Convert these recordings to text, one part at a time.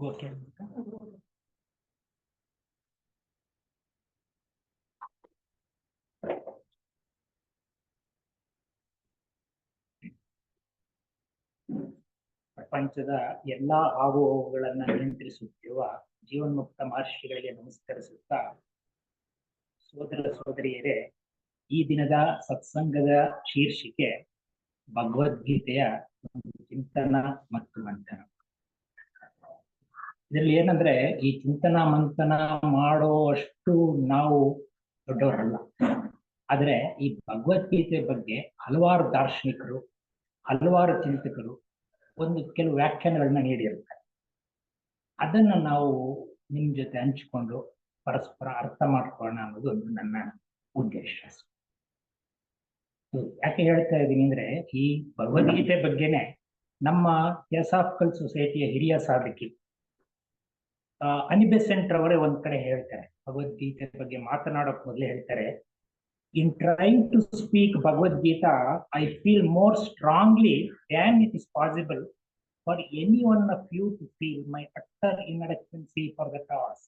Okay. ಪ್ರಪಂಚದ ಎಲ್ಲಾ ಆಗುಹೋಗುಗಳನ್ನ ನಿಯಂತ್ರಿಸುತ್ತಿರುವ ಜೀವನ್ಮುಕ್ತ ಮಹರ್ಷಿಗಳಿಗೆ ನಮಸ್ಕರಿಸುತ್ತಾ, ಸೋದರ ಸೋದರಿಯರೇ, ಈ ದಿನದ ಸತ್ಸಂಗದ ಶೀರ್ಷಿಕೆ ಭಗವದ್ಗೀತೆಯ ಚಿಂತನ ಮತ್ತು ಮಂಥನ. ಇದರಲ್ಲಿ ಏನಂದ್ರೆ, ಈ ಚಿಂತನ ಮಂಥನ ಮಾಡುವಷ್ಟು ನಾವು ದೊಡ್ಡವರಲ್ಲ. ಆದ್ರೆ ಈ ಭಗವದ್ಗೀತೆ ಬಗ್ಗೆ ಹಲವಾರು ದಾರ್ಶನಿಕರು, ಹಲವಾರು ಚಿಂತಕರು ಕೆಲವು ವ್ಯಾಖ್ಯಾನಗಳನ್ನ ನೀಡಿರ್ತಾರೆ. ಅದನ್ನ ನಾವು ನಿಮ್ ಜೊತೆ ಹಂಚಿಕೊಂಡು ಪರಸ್ಪರ ಅರ್ಥ ಮಾಡ್ಕೊಳ್ಳೋಣ ಅನ್ನೋದು ಒಂದು ನನ್ನ ಉದ್ದೇಶ. ಯಾಕೆ ಹೇಳ್ತಾ ಇದ್ದೀನಿ ಅಂದ್ರೆ, ಈ ಭಗವದ್ಗೀತೆ ಬಗ್ಗೆನೆ ನಮ್ಮ ಥಿಯೋಸಾಫಿಕಲ್ ಸೊಸೈಟಿಯ ಹಿರಿಯ ಸಾಧಕಿ ಅನಿಬೆಸೆಂಟ್ ರವರೇ ಒಂದ್ ಕಡೆ ಹೇಳ್ತಾರೆ, ಭಗವದ್ಗೀತೆ ಬಗ್ಗೆ ಮಾತನಾಡೋಕ್ ಮೊದಲೇ ಹೇಳ್ತಾರೆ, in trying to speak Bhagavad Gita I feel more strongly than it is possible for any one of you to feel my utter inadequacy for the cause.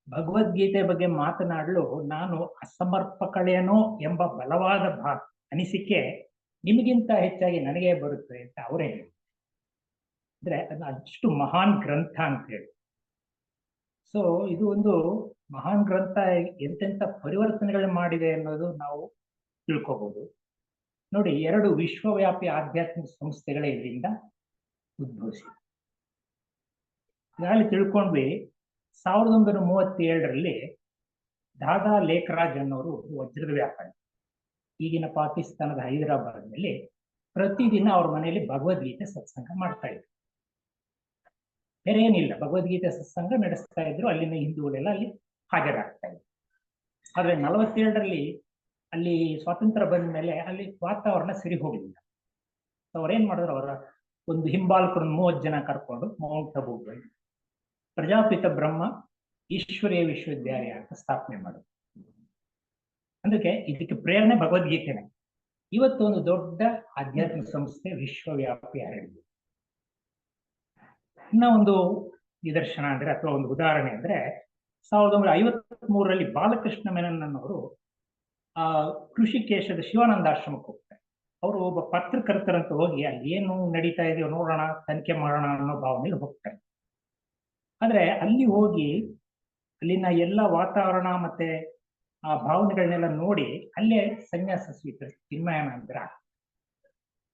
Bhagavad Gita ಬಗ್ಗೆ ಮಾತನಾಡಲು ನಾನು ಅಸಮರ್ಪಕಳೇನೋ ಎಂಬ ಬಲವಾದ ಅನಿಸಿಕೆ ನಿಮಗಿಂತ ಹೆಚ್ಚಾಗಿ ನನಗೆ ಬರುತ್ತೆ ಅಂತ ಅವರೇ ಹೇಳಿ. ಅಂದ್ರೆ ಅದು ಅಷ್ಟು ಮಹಾನ್ ಗ್ರಂಥ ಅಂತ ಹೇಳಿ. ಸೊ ಇದು ಒಂದು ಮಹಾನ್ ಗ್ರಂಥ ಎಂತೆಂಥ ಪರಿವರ್ತನೆಗಳು ಮಾಡಿದೆ ಅನ್ನೋದು ನಾವು ತಿಳ್ಕೋಬಹುದು. ನೋಡಿ, 2 ವಿಶ್ವವ್ಯಾಪಿ ಆಧ್ಯಾತ್ಮಿಕ ಸಂಸ್ಥೆಗಳೇ ಇದರಿಂದ ಉದ್ಭವಿಸಿದೆ. ಈಗಾಗಲೇ ತಿಳ್ಕೊಂಡ್ವಿ, 1937ರಲ್ಲಿ ದಾದಾ ಲೇಖರಾಜ್ ಅನ್ನೋರು ವಜ್ರದ ವ್ಯಾಪಾರಿ, ಈಗಿನ ಪಾಕಿಸ್ತಾನದ ಹೈದರಾಬಾದ್ನಲ್ಲಿ ಪ್ರತಿದಿನ ಅವ್ರ ಮನೆಯಲ್ಲಿ ಭಗವದ್ಗೀತೆ ಸತ್ಸಂಗ ಮಾಡ್ತಾ ಇದ್ರು. ಬೇರೆ ಏನಿಲ್ಲ, ಭಗವದ್ಗೀತೆ ಸತ್ಸಂಗ ನಡೆಸ್ತಾ ಇದ್ರು. ಅಲ್ಲಿನ ಹಿಂದೂಗಳೆಲ್ಲ ಅಲ್ಲಿ ಹಾಜರಾಗ್ತಾ ಇದ್ರು. ಆದ್ರೆ 47ರಲ್ಲಿ ಅಲ್ಲಿ ಸ್ವಾತಂತ್ರ್ಯ ಬಂದ ಮೇಲೆ ಅಲ್ಲಿ ವಾತಾವರಣ ಸರಿ ಹೋಗಲಿಲ್ಲ. ಅವ್ರೇನ್ ಮಾಡಿದ್ರು, ಅವರ ಒಂದು ಹಿಂಬಾಲಕರು 30 ಜನ ಕರ್ಕೊಂಡು ಮೌಂಟ್ ಅಬೂ ಪ್ರಜಾಪಿತ ಬ್ರಹ್ಮ ಈಶ್ವರೀಯ ವಿಶ್ವವಿದ್ಯಾಲಯ ಅಂತ ಸ್ಥಾಪನೆ ಮಾಡಿದ್ರು. ಅದಕ್ಕೆ ಇದಕ್ಕೆ ಪ್ರೇರಣೆ ಭಗವದ್ಗೀತೆನೆ. ಇವತ್ತು ಒಂದು ದೊಡ್ಡ ಆಧ್ಯಾತ್ಮಿಕ ಸಂಸ್ಥೆ ವಿಶ್ವವ್ಯಾಪಿ ಹರಡಿದೆ. ಇನ್ನ ಒಂದು ನಿದರ್ಶನ ಅಂದ್ರೆ, ಅಥವಾ ಒಂದು ಉದಾಹರಣೆ ಅಂದ್ರೆ, 1953ರಲ್ಲಿ ಬಾಲಕೃಷ್ಣ ಮೆನನ್ ಅನ್ನೋರು ಋಷಿಕೇಶದ ಶಿವಾನಂದಾಶ್ರಮಕ್ಕೆ ಹೋಗ್ತಾರೆ. ಅವರು ಒಬ್ಬ ಪತ್ರಕರ್ತರಂತ ಹೋಗಿ ಅಲ್ಲಿ ಏನು ನಡೀತಾ ಇದೆಯೋ ನೋಡೋಣ, ತನಿಖೆ ಮಾಡೋಣ ಅನ್ನೋ ಭಾವನೆಯಲ್ಲಿ ಹೋಗ್ತಾರೆ. ಆದ್ರೆ ಅಲ್ಲಿ ಹೋಗಿ ಅಲ್ಲಿನ ಎಲ್ಲ ವಾತಾವರಣ ಮತ್ತೆ ಆ ಭಾವನೆಗಳನ್ನೆಲ್ಲ ನೋಡಿ ಅಲ್ಲೇ ಸನ್ಯಾಸ ಸ್ವೀಕರಿಸಿ ಚಿನ್ಮಯಾನಂದರ.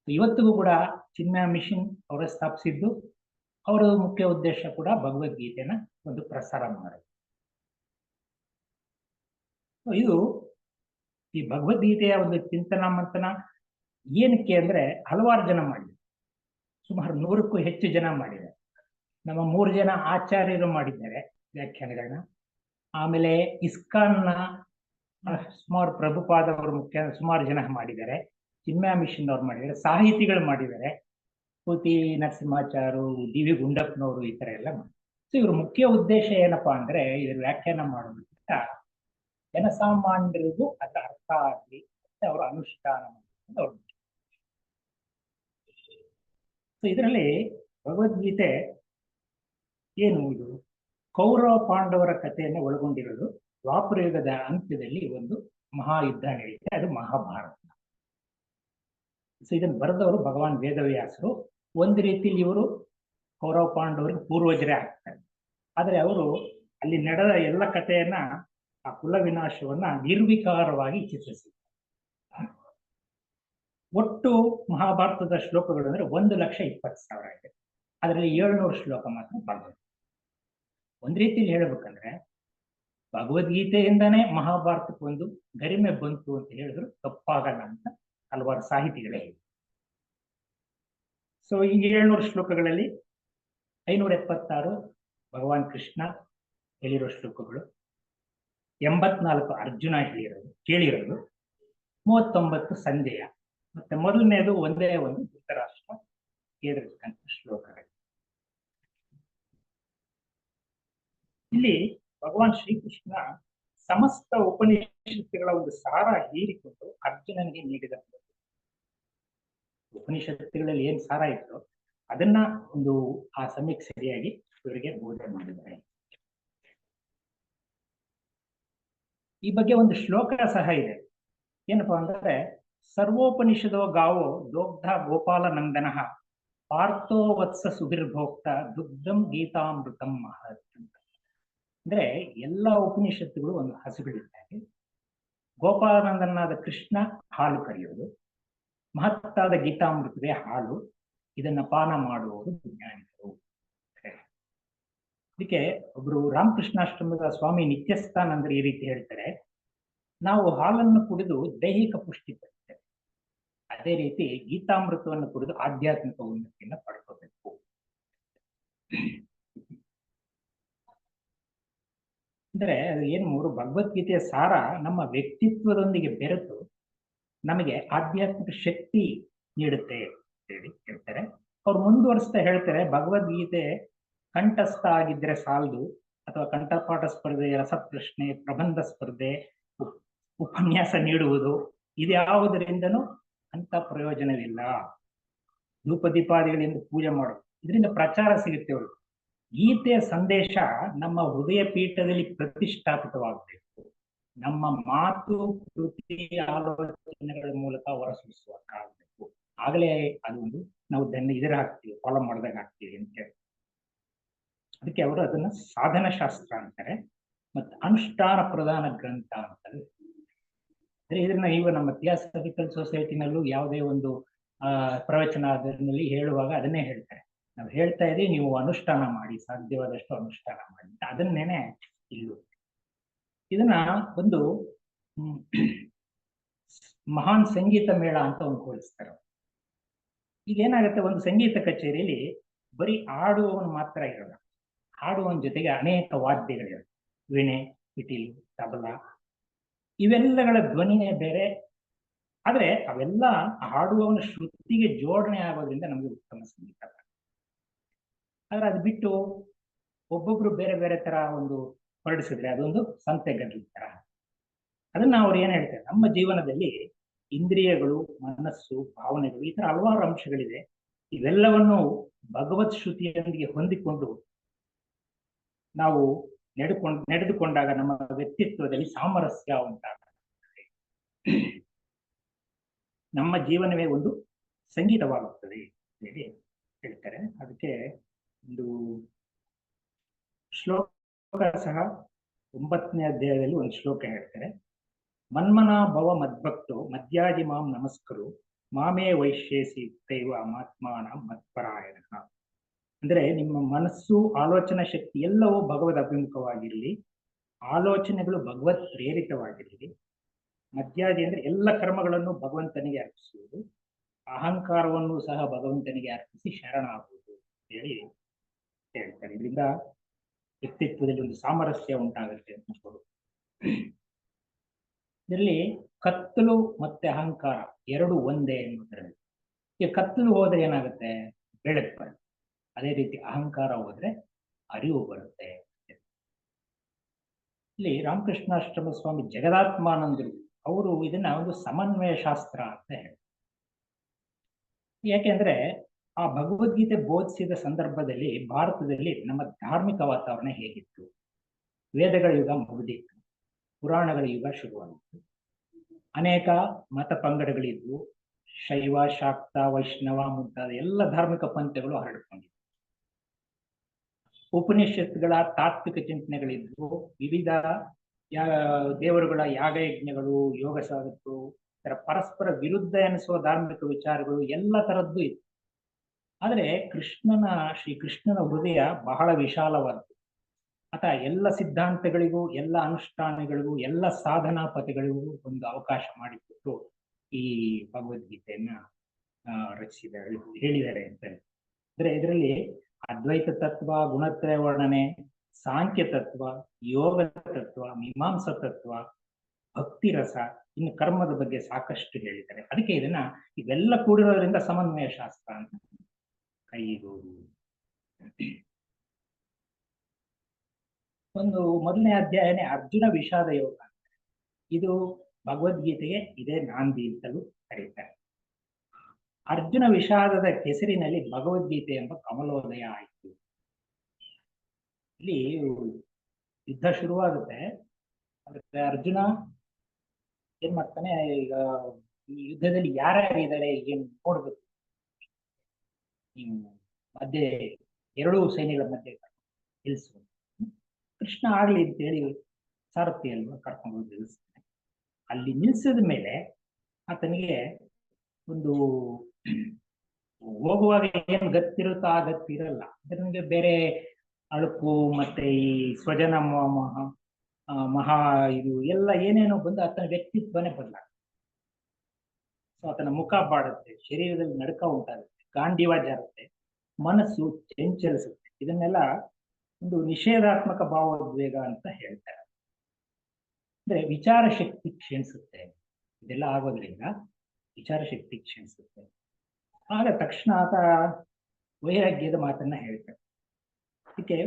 ಇವತ್ತಿಗೂ ಕೂಡ ಚಿನ್ಮಯ ಮಿಷನ್ ಅವರ ಸ್ಥಾಪಿಸಿದ್ದು, ಅವರ ಮುಖ್ಯ ಉದ್ದೇಶ ಕೂಡ ಭಗವದ್ಗೀತೆನ ಒಂದು ಪ್ರಸಾರ ಮಾಡೋದು. ಇದು ಈ ಭಗವದ್ಗೀತೆಯ ಒಂದು ಚಿಂತನ ಮಂಥನ ಏನಕ್ಕೆ ಅಂದ್ರೆ, ಹಲವಾರು ಜನ ಮಾಡಿದ್ದಾರೆ. ಸುಮಾರು 100ಕ್ಕೂ ಹೆಚ್ಚು ಜನ ಮಾಡಿದ್ದಾರೆ. ನಮ್ಮ 3 ಜನ ಆಚಾರ್ಯರು ಮಾಡಿದ್ದಾರೆ ವ್ಯಾಖ್ಯಾನಗಳನ್ನ. ಆಮೇಲೆ ಇಸ್ಕಾನ್ನ ಸುಮಾರು ಪ್ರಭುಪಾದವರು ಮುಖ್ಯ ಸುಮಾರು ಜನ ಮಾಡಿದ್ದಾರೆ. ಚಿನ್ಮಯ ಮಿಷನ್ ಅವ್ರು ಮಾಡಿದ್ದಾರೆ. ಸಾಹಿತಿಗಳು ಮಾಡಿದ್ದಾರೆ, ಪೂತಿ ನರಸಿಂಹಾಚಾರು, ಡಿ ವಿ ಗುಂಡಪ್ಪನವರು, ಈ ತರ ಎಲ್ಲ ಮಾಡಿ. ಸೊ ಇವ್ರ ಮುಖ್ಯ ಉದ್ದೇಶ ಏನಪ್ಪಾ ಅಂದ್ರೆ, ಇದ್ರ ವ್ಯಾಖ್ಯಾನ ಮಾಡೋದಕ್ಕಿಂತ ಜನಸಾಮಾನ್ಯರಿಗೂ ಅದ ಅರ್ಥ ಆಗಲಿ ಮತ್ತೆ ಅವರ ಅನುಷ್ಠಾನ ಮಾಡೋದು. ಸೊ ಇದರಲ್ಲಿ ಭಗವದ್ಗೀತೆ ಏನು, ಇದು ಕೌರವ ಪಾಂಡವರ ಕಥೆಯನ್ನು ಒಳಗೊಂಡಿರೋದು. ದ್ವಾಪರಯುಗದ ಅಂತ್ಯದಲ್ಲಿ ಒಂದು ಮಹಾಯುದ್ಧ ನಡೆಯುತ್ತೆ, ಅದು ಮಹಾಭಾರತ. ಸೊ ಇದನ್ನು ಬರೆದವರು ಭಗವಾನ್ ವೇದವ್ಯಾಸರು. ಒಂದು ರೀತಿಯಲ್ಲಿ ಇವರು ಕೌರವ ಪಾಂಡವರಿಗೆ ಪೂರ್ವಜರೇ ಆಗ್ತಾರೆ. ಆದ್ರೆ ಅವರು ಅಲ್ಲಿ ನಡೆದ ಎಲ್ಲ ಕಥೆಯನ್ನ, ಆ ಕುಲ ವಿನಾಶವನ್ನ ನಿರ್ವಿಕಾರವಾಗಿ ಚಿತ್ರಿಸಿದ್ದಾರೆ. ಒಟ್ಟು ಮಹಾಭಾರತದ ಶ್ಲೋಕಗಳು ಅಂದ್ರೆ 1,20,000 ಇದೆ. ಅದರಲ್ಲಿ 700 ಶ್ಲೋಕ ಮಾತ್ರ ಬರೆದರು. ಒಂದ್ ರೀತಿಯಲ್ಲಿ ಹೇಳ್ಬೇಕಂದ್ರೆ, ಭಗವದ್ಗೀತೆಯಿಂದಾನೇ ಮಹಾಭಾರತಕ್ಕೆ ಒಂದು ಗರಿಮೆ ಬಂತು ಅಂತ ಹೇಳಿದ್ರು ತಪ್ಪಾಗಲ್ಲ ಅಂತ ಹಲವಾರು ಸಾಹಿತಿಗಳೇ ಇದೆ. ಸೊ ಈ 700 ಶ್ಲೋಕಗಳಲ್ಲಿ 576 ಭಗವಾನ್ ಕೃಷ್ಣ ಹೇಳಿರೋ ಶ್ಲೋಕಗಳು, 84 ಅರ್ಜುನ ಕೇಳಿರೋದು, 39 ಸಂಜಯ, ಮತ್ತೆ ಮೊದಲನೇದು ಒಂದೇ ಒಂದು ಧೃತರಾಷ್ಟ್ರ ಕೇಳಿರ್ತಕ್ಕಂಥ ಶ್ಲೋಕಗಳು. ಇಲ್ಲಿ ಭಗವಾನ್ ಶ್ರೀಕೃಷ್ಣ ಸಮಸ್ತ ಉಪನಿಷತ್ತುಗಳ ಒಂದು ಸಾರ ಹೀರಿಕೊಂಡು ಅರ್ಜುನನಿಗೆ ನೀಡಿದ. ಉಪನಿಷತ್ತುಗಳಲ್ಲಿ ಏನ್ ಸಾರ ಇತ್ತು ಅದನ್ನ ಒಂದು ಆ ಸಮಯಕ್ಕೆ ಸರಿಯಾಗಿ ಇವರಿಗೆ ಬೋಧನೆ ಮಾಡಿದ್ದಾರೆ. ಈ ಬಗ್ಗೆ ಒಂದು ಶ್ಲೋಕ ಸಹ ಇದೆ. ಏನಪ್ಪಾ ಅಂದ್ರೆ, ಸರ್ವೋಪನಿಷದೋ ಗಾವೋ ದೋಗ್ಧ ಗೋಪಾಲ ನಂದನ ಪಾರ್ಥೋ ವತ್ಸ ಸುಭಿರ್ಭೋಕ್ತ ದುಗ್ಧಂ ಗೀತಾಮೃತಂ ಮಹತ್ ಅಂತ. ಅಂದ್ರೆ ಎಲ್ಲ ಉಪನಿಷತ್ತುಗಳು ಒಂದು ಹಸುಗಳಿದ್ದಾಗೆ, ಗೋಪಾಲನಂದನಾದ ಕೃಷ್ಣ ಹಾಲು ಕರೆಯೋದು, ಮಹತ್ತಾದ ಗೀತಾಮೃತವೇ ಹಾಲು, ಇದನ್ನ ಪಾನ ಮಾಡುವವರು ಜ್ಞಾನಿಗಳು. ಅದಕ್ಕೆ ಒಬ್ರು ರಾಮಕೃಷ್ಣಾಶ್ರಮದ ಸ್ವಾಮಿ ನಿತ್ಯಸ್ಥಾನಂದರು ಈ ರೀತಿ ಹೇಳ್ತಾರೆ, ನಾವು ಹಾಲನ್ನು ಕುಡಿದು ದೈಹಿಕ ಪುಷ್ಟಿ ಪಡ್ತೇವೆ, ಅದೇ ರೀತಿ ಗೀತಾಮೃತವನ್ನು ಕುಡಿದು ಆಧ್ಯಾತ್ಮಿಕ ಉನ್ನತಿಯನ್ನು ಪಡ್ಕೋಬೇಕು. ಅಂದ್ರೆ ಅದು ಏನು ಮೂರು ಭಗವದ್ಗೀತೆಯ ಸಾರ ನಮ್ಮ ವ್ಯಕ್ತಿತ್ವದೊಂದಿಗೆ ಬೆರೆತು ನಮಗೆ ಆಧ್ಯಾತ್ಮಿಕ ಶಕ್ತಿ ನೀಡುತ್ತೆ ಹೇಳಿ ಹೇಳ್ತಾರೆ. ಅವ್ರು ಮುಂದುವರಿಸ್ತಾ ಹೇಳ್ತಾರೆ, ಭಗವದ್ಗೀತೆ ಕಂಠಸ್ಥ ಆಗಿದ್ರೆ ಸಾಲದು, ಅಥವಾ ಕಂಠಪಾಠ ಸ್ಪರ್ಧೆ, ರಸಪ್ರಶ್ನೆ, ಪ್ರಬಂಧ ಸ್ಪರ್ಧೆ, ಉಪನ್ಯಾಸ ನೀಡುವುದು ಇದ್ಯಾವುದರಿಂದನೂ ಅಂತ ಪ್ರಯೋಜನವಿಲ್ಲ. ಧೂಪದೀಪಾದಿಗಳಿಂದ ಪೂಜೆ ಮಾಡೋದು, ಇದರಿಂದ ಪ್ರಚಾರ ಸಿಗುತ್ತೆ ಅವರು. ಗೀತೆಯ ಸಂದೇಶ ನಮ್ಮ ಹೃದಯ ಪೀಠದಲ್ಲಿ ಪ್ರತಿಷ್ಠಾಪಿತವಾಗಬೇಕು. ನಮ್ಮ ಮಾತು, ಕೃತಿ, ಆಲೋಚನೆಗಳ ಮೂಲಕ ಹೊರಸೂಸುವಾಗಬೇಕು. ಆಗಲೇ ಅದೊಂದು ನಾವು ಇದರ ಹಾಕ್ತೀವಿ, ಫಾಲೋ ಮಾಡಿದಾಗ ಹಾಕ್ತೀವಿ ಅಂತ ಹೇಳಿ. ಅದಕ್ಕೆ ಅವರು ಅದನ್ನ ಸಾಧನ ಶಾಸ್ತ್ರ ಅಂತಾರೆ, ಮತ್ತು ಅನುಷ್ಠಾನ ಪ್ರಧಾನ ಗ್ರಂಥ ಅಂತಾರೆ. ಅಂದ್ರೆ ಇದನ್ನ ನೀವು ನಮ್ಮ ಥಿಯಾಸಫಿಕಲ್ ಸೊಸೈಟಿನಲ್ಲೂ ಯಾವುದೇ ಒಂದು ಪ್ರವಚನ ಅದರಲ್ಲಿ ಹೇಳುವಾಗ ಅದನ್ನೇ ಹೇಳ್ತಾರೆ. ನಾವು ಹೇಳ್ತಾ ಇದ್ದೀವಿ, ನೀವು ಅನುಷ್ಠಾನ ಮಾಡಿ, ಸಾಧ್ಯವಾದಷ್ಟು ಅನುಷ್ಠಾನ ಮಾಡಿ, ಅದನ್ನೇನೆ ಇಲ್ಲೂ. ಇದನ್ನ ಒಂದು ಮಹಾನ್ ಸಂಗೀತ ಮೇಳ ಅಂತ ಒಂದು ಹೋಲಿಸ್ತಾರೆ. ಈಗ ಏನಾಗುತ್ತೆ, ಒಂದು ಸಂಗೀತ ಕಚೇರಿಯಲ್ಲಿ ಬರೀ ಹಾಡುವವನು ಮಾತ್ರ ಇರೋಲ್ಲ, ಹಾಡುವವನ ಜೊತೆಗೆ ಅನೇಕ ವಾದ್ಯಗಳಿವೆ. ವೀಣೆ, ಪಿಟೀಲು, ತಬಲ, ಇವೆಲ್ಲಗಳ ಧ್ವನಿನೇ ಬೇರೆ. ಆದ್ರೆ ಅವೆಲ್ಲ ಹಾಡುವವನ ಶ್ರುತಿಗೆ ಜೋಡಣೆ ಆಗೋದ್ರಿಂದ ನಮಗೆ ಉತ್ತಮ ಸಂಗೀತ. ಆದ್ರೆ ಅದು ಬಿಟ್ಟು ಒಬ್ಬೊಬ್ರು ಬೇರೆ ಬೇರೆ ತರ ಒಂದು ಹೊರಡಿಸಿದ್ರೆ ಅದೊಂದು ಸಂತೆಗಡ್ಲಿ ತರ. ಅದನ್ನ ಅವ್ರು ಏನ್ ಹೇಳ್ತಾರೆ, ನಮ್ಮ ಜೀವನದಲ್ಲಿ ಇಂದ್ರಿಯಗಳು, ಮನಸ್ಸು, ಭಾವನೆಗಳು, ಈ ತರ ಹಲವಾರು ಅಂಶಗಳಿದೆ. ಇವೆಲ್ಲವನ್ನು ಭಗವತ್ ಶ್ರುತಿಯೊಂದಿಗೆ ಹೊಂದಿಕೊಂಡು ನಾವು ನಡೆದುಕೊಂಡಾಗ ನಮ್ಮ ವ್ಯಕ್ತಿತ್ವದಲ್ಲಿ ಸಾಮರಸ್ಯ ಉಂಟಾಗುತ್ತದೆ, ನಮ್ಮ ಜೀವನವೇ ಒಂದು ಸಂಗೀತವಾಗುತ್ತದೆ ಹೇಳಿ ಹೇಳ್ತಾರೆ. ಅದಕ್ಕೆ ಒಂದು ಶ್ಲೋಕ ಸಹ 9ನೇ ಅಧ್ಯಾಯದಲ್ಲಿ ಒಂದು ಶ್ಲೋಕ ಹೇಳ್ತಾರೆ, ಮನ್ಮನಾ ಭವ ಮದ್ಭಕ್ತೋ ಮಧ್ಯಾಜಿ ಮಾಂ ನಮಸ್ಕರು ಮಾಮೇ ವೈಶ್ಯೇಸಿ ಯುಕ್ತೈವ ಆತ್ಮಾನ ಮತ್ಪರಾಯಣ. ಅಂದ್ರೆ ನಿಮ್ಮ ಮನಸ್ಸು, ಆಲೋಚನಾ ಶಕ್ತಿ ಎಲ್ಲವೂ ಭಗವದ್ ಅಭಿಮುಖವಾಗಿರಲಿ, ಆಲೋಚನೆಗಳು ಭಗವತ್ ಪ್ರೇರಿತವಾಗಿರಲಿ. ಮಧ್ಯಾದಿ ಅಂದ್ರೆ ಎಲ್ಲ ಕರ್ಮಗಳನ್ನು ಭಗವಂತನಿಗೆ ಅರ್ಪಿಸುವುದು, ಅಹಂಕಾರವನ್ನು ಸಹ ಭಗವಂತನಿಗೆ ಅರ್ಪಿಸಿ ಶರಣಾಗುವುದು ಹೇಳಿ ಹೇಳ್ತಾರೆ. ಇದರಿಂದ ವ್ಯಕ್ತಿತ್ವದಲ್ಲಿ ಒಂದು ಸಾಮರಸ್ಯ ಉಂಟಾಗುತ್ತೆ ಅಂತ ನೋಡು. ಇದರಲ್ಲಿ ಕತ್ತಲು ಮತ್ತೆ ಅಹಂಕಾರ ಎರಡು ಒಂದೇ ಎನ್ನುವುದರಲ್ಲಿ, ಈಗ ಕತ್ತಲು ಹೋದ್ರೆ ಏನಾಗುತ್ತೆ, ಬೆಳಕು ಬರುತ್ತೆ. ಅದೇ ರೀತಿ ಅಹಂಕಾರ ಹೋದ್ರೆ ಅರಿವು ಬರುತ್ತೆ. ಇಲ್ಲಿ ರಾಮಕೃಷ್ಣಾಶ್ರಮ ಸ್ವಾಮಿ ಜಗದಾತ್ಮಾನಂದರು ಅವರು ಇದನ್ನ ಒಂದು ಸಮನ್ವಯ ಶಾಸ್ತ್ರ ಅಂತ ಹೇಳಿ. ಯಾಕೆಂದ್ರೆ ಆ ಭಗವದ್ಗೀತೆ ಬೋಧಿಸಿದ ಸಂದರ್ಭದಲ್ಲಿ ಭಾರತದಲ್ಲಿ ನಮ್ಮ ಧಾರ್ಮಿಕ ವಾತಾವರಣ ಹೇಗಿತ್ತು, ವೇದಗಳ ಯುಗ ಮುಗಿದಿತ್ತು, ಪುರಾಣಗಳ ಯುಗ ಶುರುವಾಗಿತ್ತು, ಅನೇಕ ಮತ ಪಂಗಡಗಳಿದ್ವು, ಶೈವ, ಶಾಕ್ತ, ವೈಷ್ಣವ ಮುಂತಾದ ಎಲ್ಲ ಧಾರ್ಮಿಕ ಪಂಥಗಳು ಹರಡಿಕೊಂಡಿದ್ವು. ಉಪನಿಷತ್ತುಗಳ ತಾತ್ವಿಕ ಚಿಂತನೆಗಳಿದ್ವು, ವಿವಿಧ ದೇವರುಗಳ ಯಾಗಯಜ್ಞಗಳು, ಯೋಗ ಸಾಧಕರು, ತರ ಪರಸ್ಪರ ವಿರುದ್ಧ ಎನಿಸುವ ಧಾರ್ಮಿಕ ವಿಚಾರಗಳು ಎಲ್ಲ ತರದ್ದು ಇತ್ತು. ಆದ್ರೆ ಶ್ರೀ ಕೃಷ್ಣನ ಹೃದಯ ಬಹಳ ವಿಶಾಲವಾದ್ದು. ಆತ ಎಲ್ಲ ಸಿದ್ಧಾಂತಗಳಿಗೂ, ಎಲ್ಲ ಅನುಷ್ಠಾನಗಳಿಗೂ, ಎಲ್ಲ ಸಾಧನಾ ಪಥಗಳಿಗೂ ಒಂದು ಅವಕಾಶ ಮಾಡಿಕೊಟ್ಟು ಈ ಭಗವದ್ಗೀತೆಯನ್ನ ರಚಿಸಿದ್ದಾರೆ, ಹೇಳಿದ್ದಾರೆ ಅಂತ. ಅಂದ್ರೆ ಇದರಲ್ಲಿ ಅದ್ವೈತ ತತ್ವ, ಗುಣತ್ರಯ ವರ್ಣನೆ, ಸಾಂಖ್ಯ ತತ್ವ, ಯೋಗ ತತ್ವ, ಮೀಮಾಂಸ ತತ್ವ, ಭಕ್ತಿ ರಸ, ಇನ್ನು ಕರ್ಮದ ಬಗ್ಗೆ ಸಾಕಷ್ಟು ಹೇಳಿದ್ದಾರೆ. ಅದಕ್ಕೆ ಇದನ್ನ ಇವೆಲ್ಲ ಕೂಡಿರೋದ್ರಿಂದ ಸಮನ್ವಯ ಶಾಸ್ತ್ರ ಅಂತ ಕೈಗೂಡು. ಒಂದು ಮೊದಲನೇ ಅಧ್ಯಾಯನೇ ಅರ್ಜುನ ವಿಷಾದ ಯೋಗ. ಇದು ಭಗವದ್ಗೀತೆಗೆ ಇದೇ ನಾಂದಿ ಅಂತಲೂ ಕರೀತಾರೆ. ಅರ್ಜುನ ವಿಷಾದದ ಕೆಸರಿನಲ್ಲಿ ಭಗವದ್ಗೀತೆ ಎಂಬ ಕಮಲೋದಯ ಆಯಿತು. ಇಲ್ಲಿ ಯುದ್ಧ ಶುರುವಾಗುತ್ತೆ. ಅದಕ್ಕೆ ಅರ್ಜುನ ಏನ್ ಮಾಡ್ತಾನೆ, ಈಗ ಈ ಯುದ್ಧದಲ್ಲಿ ಯಾರ್ಯಾರಿದ್ದಾರೆ ಏನ್ ನೋಡ್ಬೇಕು, ನೀವು ಮಧ್ಯೆ ಎರಡೂ ಸೈನ್ಯಗಳ ಮಧ್ಯೆ ನಿಲ್ಲಿಸುವ. ಕೃಷ್ಣ ಆಗ್ಲಿ ಅಂತೇಳಿ ಸಾರಥಿ ಅಲ್ವಾ ಕರ್ಕೊಂಡು ಹೋಗಿ ನಿಲ್ಲಿಸ್ತಾನೆ. ಅಲ್ಲಿ ನಿಲ್ಸಿದ ಮೇಲೆ ಆತನಿಗೆ ಒಂದು ಹೋಗುವಾಗ ಏನ್ ಗತ್ತಿರುತ್ತೋ ಆ ಗತ್ತಿರಲ್ಲ. ನಮಗೆ ಬೇರೆ ಅಳುಕು ಮತ್ತೆ ಈ ಸ್ವಜನ ಮಹಾ ಇದು ಎಲ್ಲ ಏನೇನೋ ಬಂದು ಆತನ ವ್ಯಕ್ತಿತ್ವನೇ ಬದಲಾಗುತ್ತೆ. ಸೊ ಆತನ ಮುಖ ಬಾಡುತ್ತೆ, ಶರೀರದಲ್ಲಿ ನಡುಕ ಉಂಟಾಗುತ್ತೆ, ಗಾಂಡೀವ ಜಾರುತ್ತೆ, ಮನಸ್ಸು ಚಂಚಲಿಸುತ್ತೆ. ಇದನ್ನೆಲ್ಲ ಒಂದು ನಿಷೇಧಾತ್ಮಕ ಭಾವೋದ್ವೇಗ ಅಂತ ಹೇಳ್ತಾರೆ. ಅಂದ್ರೆ ವಿಚಾರ ಶಕ್ತಿ ಕ್ಷೀಣಿಸುತ್ತೆ. ಇದೆಲ್ಲ ಆಗೋದ್ರಿಂದ ವಿಚಾರ ಶಕ್ತಿ ಕ್ಷೀಣಿಸುತ್ತೆ. ಆಗ ತಕ್ಷಣ ಆತ ವೈರಾಗ್ಯದ ಮಾತನ್ನ ಹೇಳ್ತಾರೆ. ಅದಕ್ಕೆ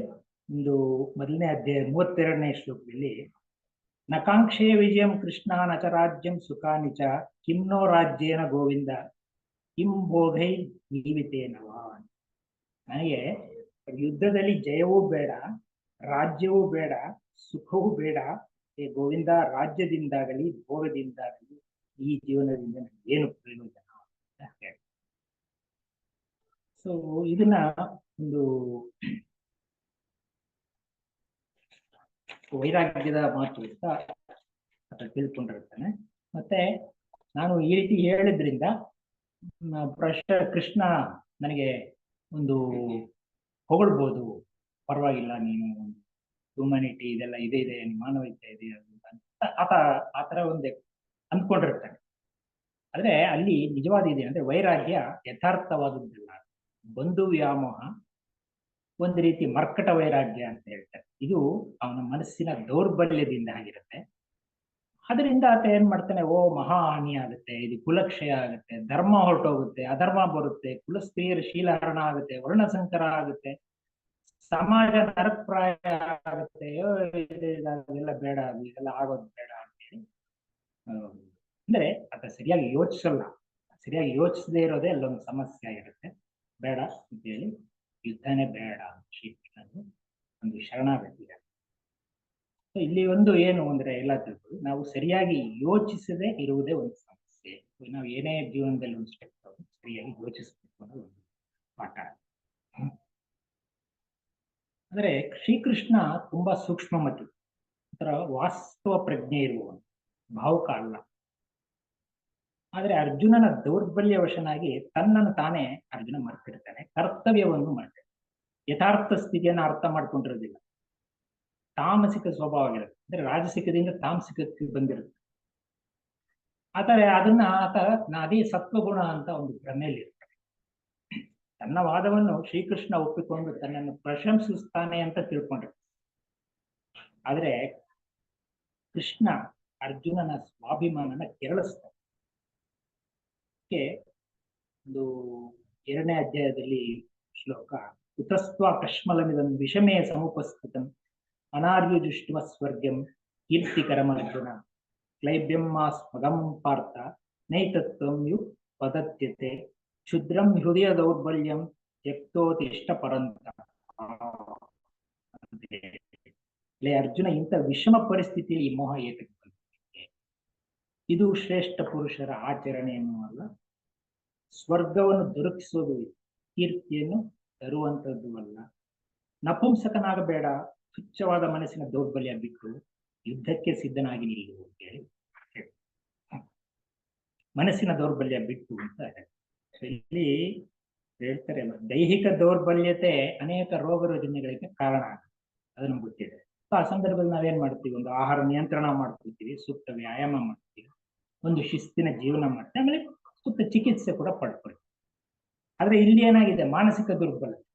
ಒಂದು ಮೊದಲನೇ ಅಧ್ಯಾಯ 32ನೇ ಶ್ಲೋಕದಲ್ಲಿ ನಕಾಂಕ್ಷೇ ವಿಜಯಂ ಕೃಷ್ಣ ನಚ ರಾಜ್ಯಂ ಸುಖಾನಿಚ ಕಿಮ್ನೋ ರಾಜ್ಯೇನ ಗೋವಿಂದ ಕಿಂ ಭೋಗೈ ಜೀವಿತೇನವಾ. ನನಗೆ ಯುದ್ಧದಲ್ಲಿ ಜಯವೂ ಬೇಡ, ರಾಜ್ಯವೂ ಬೇಡ, ಸುಖವೂ ಬೇಡ. ಏ ಗೋವಿಂದ, ರಾಜ್ಯದಿಂದಾಗಲಿ ಭೋಗದಿಂದಾಗಲಿ ಈ ಜೀವನದಿಂದ ಏನು ಪ್ರಯೋಜನ ಅಂತ ಹೇಳಿ. ಸೊ ಇದನ್ನ ಒಂದು ವೈರಾಗ್ಯದ ಮಾತು ಅಂತ ತಿಳ್ಕೊಂಡಿರ್ತಾನೆ. ಮತ್ತೆ ನಾನು ಈ ರೀತಿ ಹೇಳಿದ್ರಿಂದ ಕೃಷ್ಣ ನನಗೆ ಒಂದು ಹೊಗಳ್ಬೋದು, ಪರವಾಗಿಲ್ಲ, ನೀನು ಹ್ಯೂಮ್ಯಾನಿಟಿ ಇದೆಲ್ಲ ಇದೆ ಮಾನವೀಯತೆ ಇದೆ ಅಂತ ಆತರ ಒಂದು ಅಂದ್ಕೊಂಡಿರ್ತಾನೆ. ಆದ್ರೆ ಅಲ್ಲಿ ನಿಜವಾದ ಇದೆ ಅಂದ್ರೆ ವೈರಾಗ್ಯ ಯಥಾರ್ಥವಾದದ್ದಲ್ಲ, ಬಂಧು ವ್ಯಾಮೋಹ, ಒಂದು ರೀತಿ ಮರ್ಕಟ ವೈರಾಗ್ಯ ಅಂತ ಹೇಳ್ತಾರೆ. ಇದು ಅವನ ಮನಸ್ಸಿನ ದೌರ್ಬಲ್ಯದಿಂದ ಆಗಿರುತ್ತೆ. ಅದರಿಂದ ಆತ ಏನ್ ಮಾಡ್ತಾನೆ, ಓ ಮಹಾ ಹಾನಿ ಆಗುತ್ತೆ, ಇದು ಕುಲಕ್ಷಯ ಆಗುತ್ತೆ, ಧರ್ಮ ಹೊರಟೋಗುತ್ತೆ, ಅಧರ್ಮ ಬರುತ್ತೆ, ಕುಲಸ್ತ್ರೀಯರ ಶೀಲಹರಣ ಆಗುತ್ತೆ, ವರ್ಣಸಂಕರ ಆಗುತ್ತೆ, ಸಮಾಜ ನರಪ್ರಾಯ ಆಗುತ್ತೆ, ಇದೆಲ್ಲ ಬೇಡ, ಇದೆಲ್ಲ ಆಗೋದು ಬೇಡ ಅಂತೇಳಿ ಅಂದ್ರೆ ಆತ ಸರಿಯಾಗಿ ಯೋಚಿಸಲ್ಲ. ಸರಿಯಾಗಿ ಯೋಚಿಸದೇ ಇರೋದೇ ಅಲ್ಲೊಂದು ಸಮಸ್ಯೆ ಆಗಿರುತ್ತೆ. ಬೇಡ ಅಂತೇಳಿ ಯುದ್ಧನೇ ಬೇಡ ಶ್ರೀಕೃಷ್ಣನು ಒಂದು ಶರಣಾಗತಿ. ಇಲ್ಲಿ ಒಂದು ಏನು ಅಂದ್ರೆ ಎಲ್ಲ ತಿಳ್ಕೊಳ್ಳಿ, ನಾವು ಸರಿಯಾಗಿ ಯೋಚಿಸದೆ ಇರುವುದೇ ಒಂದು ಸಮಸ್ಯೆ. ನಾವು ಏನೇ ಜೀವನದಲ್ಲಿ ಒಂದು ಸ್ಟೆಪ್ ಸರಿಯಾಗಿ ಯೋಚಿಸಬೇಕು ಅನ್ನೋದು ಒಂದು ಪಾಠ. ಅಂದ್ರೆ ಶ್ರೀಕೃಷ್ಣ ತುಂಬಾ ಸೂಕ್ಷ್ಮಮತಿ, ಒಂಥರ ವಾಸ್ತವ ಪ್ರಜ್ಞೆ ಇರುವವನು, ಭಾವುಕ ಅಲ್ಲ. ಆದ್ರೆ ಅರ್ಜುನನ ದೌರ್ಬಲ್ಯ ವಶನಾಗಿ ತನ್ನನ್ನು ತಾನೇ ಅರ್ಜುನ ಮರ್ತಿರ್ತಾನೆ, ಕರ್ತವ್ಯವನ್ನು ಮಾಡ್ತಾನೆ, ಯಥಾರ್ಥ ಸ್ಥಿತಿಯನ್ನು ಅರ್ಥ ಮಾಡ್ಕೊಂಡಿರೋದಿಲ್ಲ, ತಾಮಸಿಕ ಸ್ವಭಾವ ಆಗಿರುತ್ತೆ. ಅಂದ್ರೆ ರಾಜಸಿಕದಿಂದ ತಾಮಸಿಕಕ್ಕೆ ಬಂದಿರುತ್ತೆ. ಆದರೆ ಅದನ್ನ ಆತ ಅದೇ ಸತ್ವಗುಣ ಅಂತ ಒಂದು ಭ್ರಮೆಯಲ್ಲಿ ಇರ್ತಾರೆ. ತನ್ನ ವಾದವನ್ನು ಶ್ರೀಕೃಷ್ಣ ಒಪ್ಪಿಕೊಂಡು ತನ್ನನ್ನು ಪ್ರಶಂಸಿಸ್ತಾನೆ ಅಂತ ತಿಳ್ಕೊಂಡಿರ್ತಾರೆ. ಆದ್ರೆ ಕೃಷ್ಣ ಅರ್ಜುನನ ಸ್ವಾಭಿಮಾನನ ಕೆರಳಿಸ್ತಾನೆ. ಒಂದು 2ನೇ ಅಧ್ಯಾಯದಲ್ಲಿ ಶ್ಲೋಕ, ಕುತಸ್ತ್ವ ಕಶ್ಮಲಮಿದಂ ವಿಷಮೇ ಸಮುಪಸ್ಥಿತಂ ಅನಾರ್ಯುಜುಷ್ಟ್ವ ಸ್ವರ್ಗಂ ಕೀರ್ತಿಕರಂ ಅರ್ಜುನ ಕ್ಲೈಬ್ಯಂ ಸ್ಮಗಂ ಪಾರ್ಥ ನೈತತ್ವಂ ಯು ಪದತ್ಯತೆ ಕ್ಷುದ್ರಂ ಹೃದಯ ದೌರ್ಬಲ್ಯಂ ತ್ಯಕ್ತೋತಿಷ್ಠ ಪರಂತ. ಅರ್ಜುನ ಇಂಥ ವಿಷಮ ಪರಿಸ್ಥಿತಿಯಲ್ಲಿ ಈ ಮೋಹ ಏತಕ್ಕೆ ಬಂದಿದೆ? ಇದು ಶ್ರೇಷ್ಠ ಪುರುಷರ ಆಚರಣೆಯನ್ನು ಅಲ್ಲ, ಸ್ವರ್ಗವನ್ನು ದೊರಕಿಸೋದು, ಕೀರ್ತಿಯನ್ನು ತರುವಂತದ್ದು ಅಲ್ಲ. ನಪುಂಸಕನಾಗಬೇಡ, ತುಚ್ಛವಾದ ಮನಸ್ಸಿನ ದೌರ್ಬಲ್ಯ ಬಿಟ್ಟು ಯುದ್ಧಕ್ಕೆ ಸಿದ್ಧನಾಗಿ ನಿಲ್ಲು ಅಂತ ಹೇಳಿ ಮನಸ್ಸಿನ ದೌರ್ಬಲ್ಯ ಬಿಟ್ಟು ಅಂತ ಇಲ್ಲಿ ಹೇಳ್ತಾರೆ. ದೈಹಿಕ ದೌರ್ಬಲ್ಯತೆ ಅನೇಕ ರೋಗ ರುಜಿನಗಳಿಗೆ ಕಾರಣ ಆಗುತ್ತೆ, ಅದು ನಮ್ಗೆ ಗೊತ್ತಿದೆ. ಆ ಸಂದರ್ಭದಲ್ಲಿ ನಾವೇನ್ ಮಾಡ್ತೀವಿ, ಒಂದು ಆಹಾರ ನಿಯಂತ್ರಣ ಮಾಡ್ಕೊಳ್ತೀವಿ, ಸೂಕ್ತ ವ್ಯಾಯಾಮ ಮಾಡ್ತೀವಿ, ಒಂದು ಶಿಸ್ತಿನ ಜೀವನ ಮಾಡ್ತೀವಿ, ಆಮೇಲೆ ಸೂಕ್ತ ಚಿಕಿತ್ಸೆ ಕೂಡ ಪಡ್ಕೊಳ್ತೀವಿ. ಆದ್ರೆ ಇಲ್ಲಿ ಏನಾಗಿದೆ, ಮಾನಸಿಕ ದುರ್ಬಲತೆ.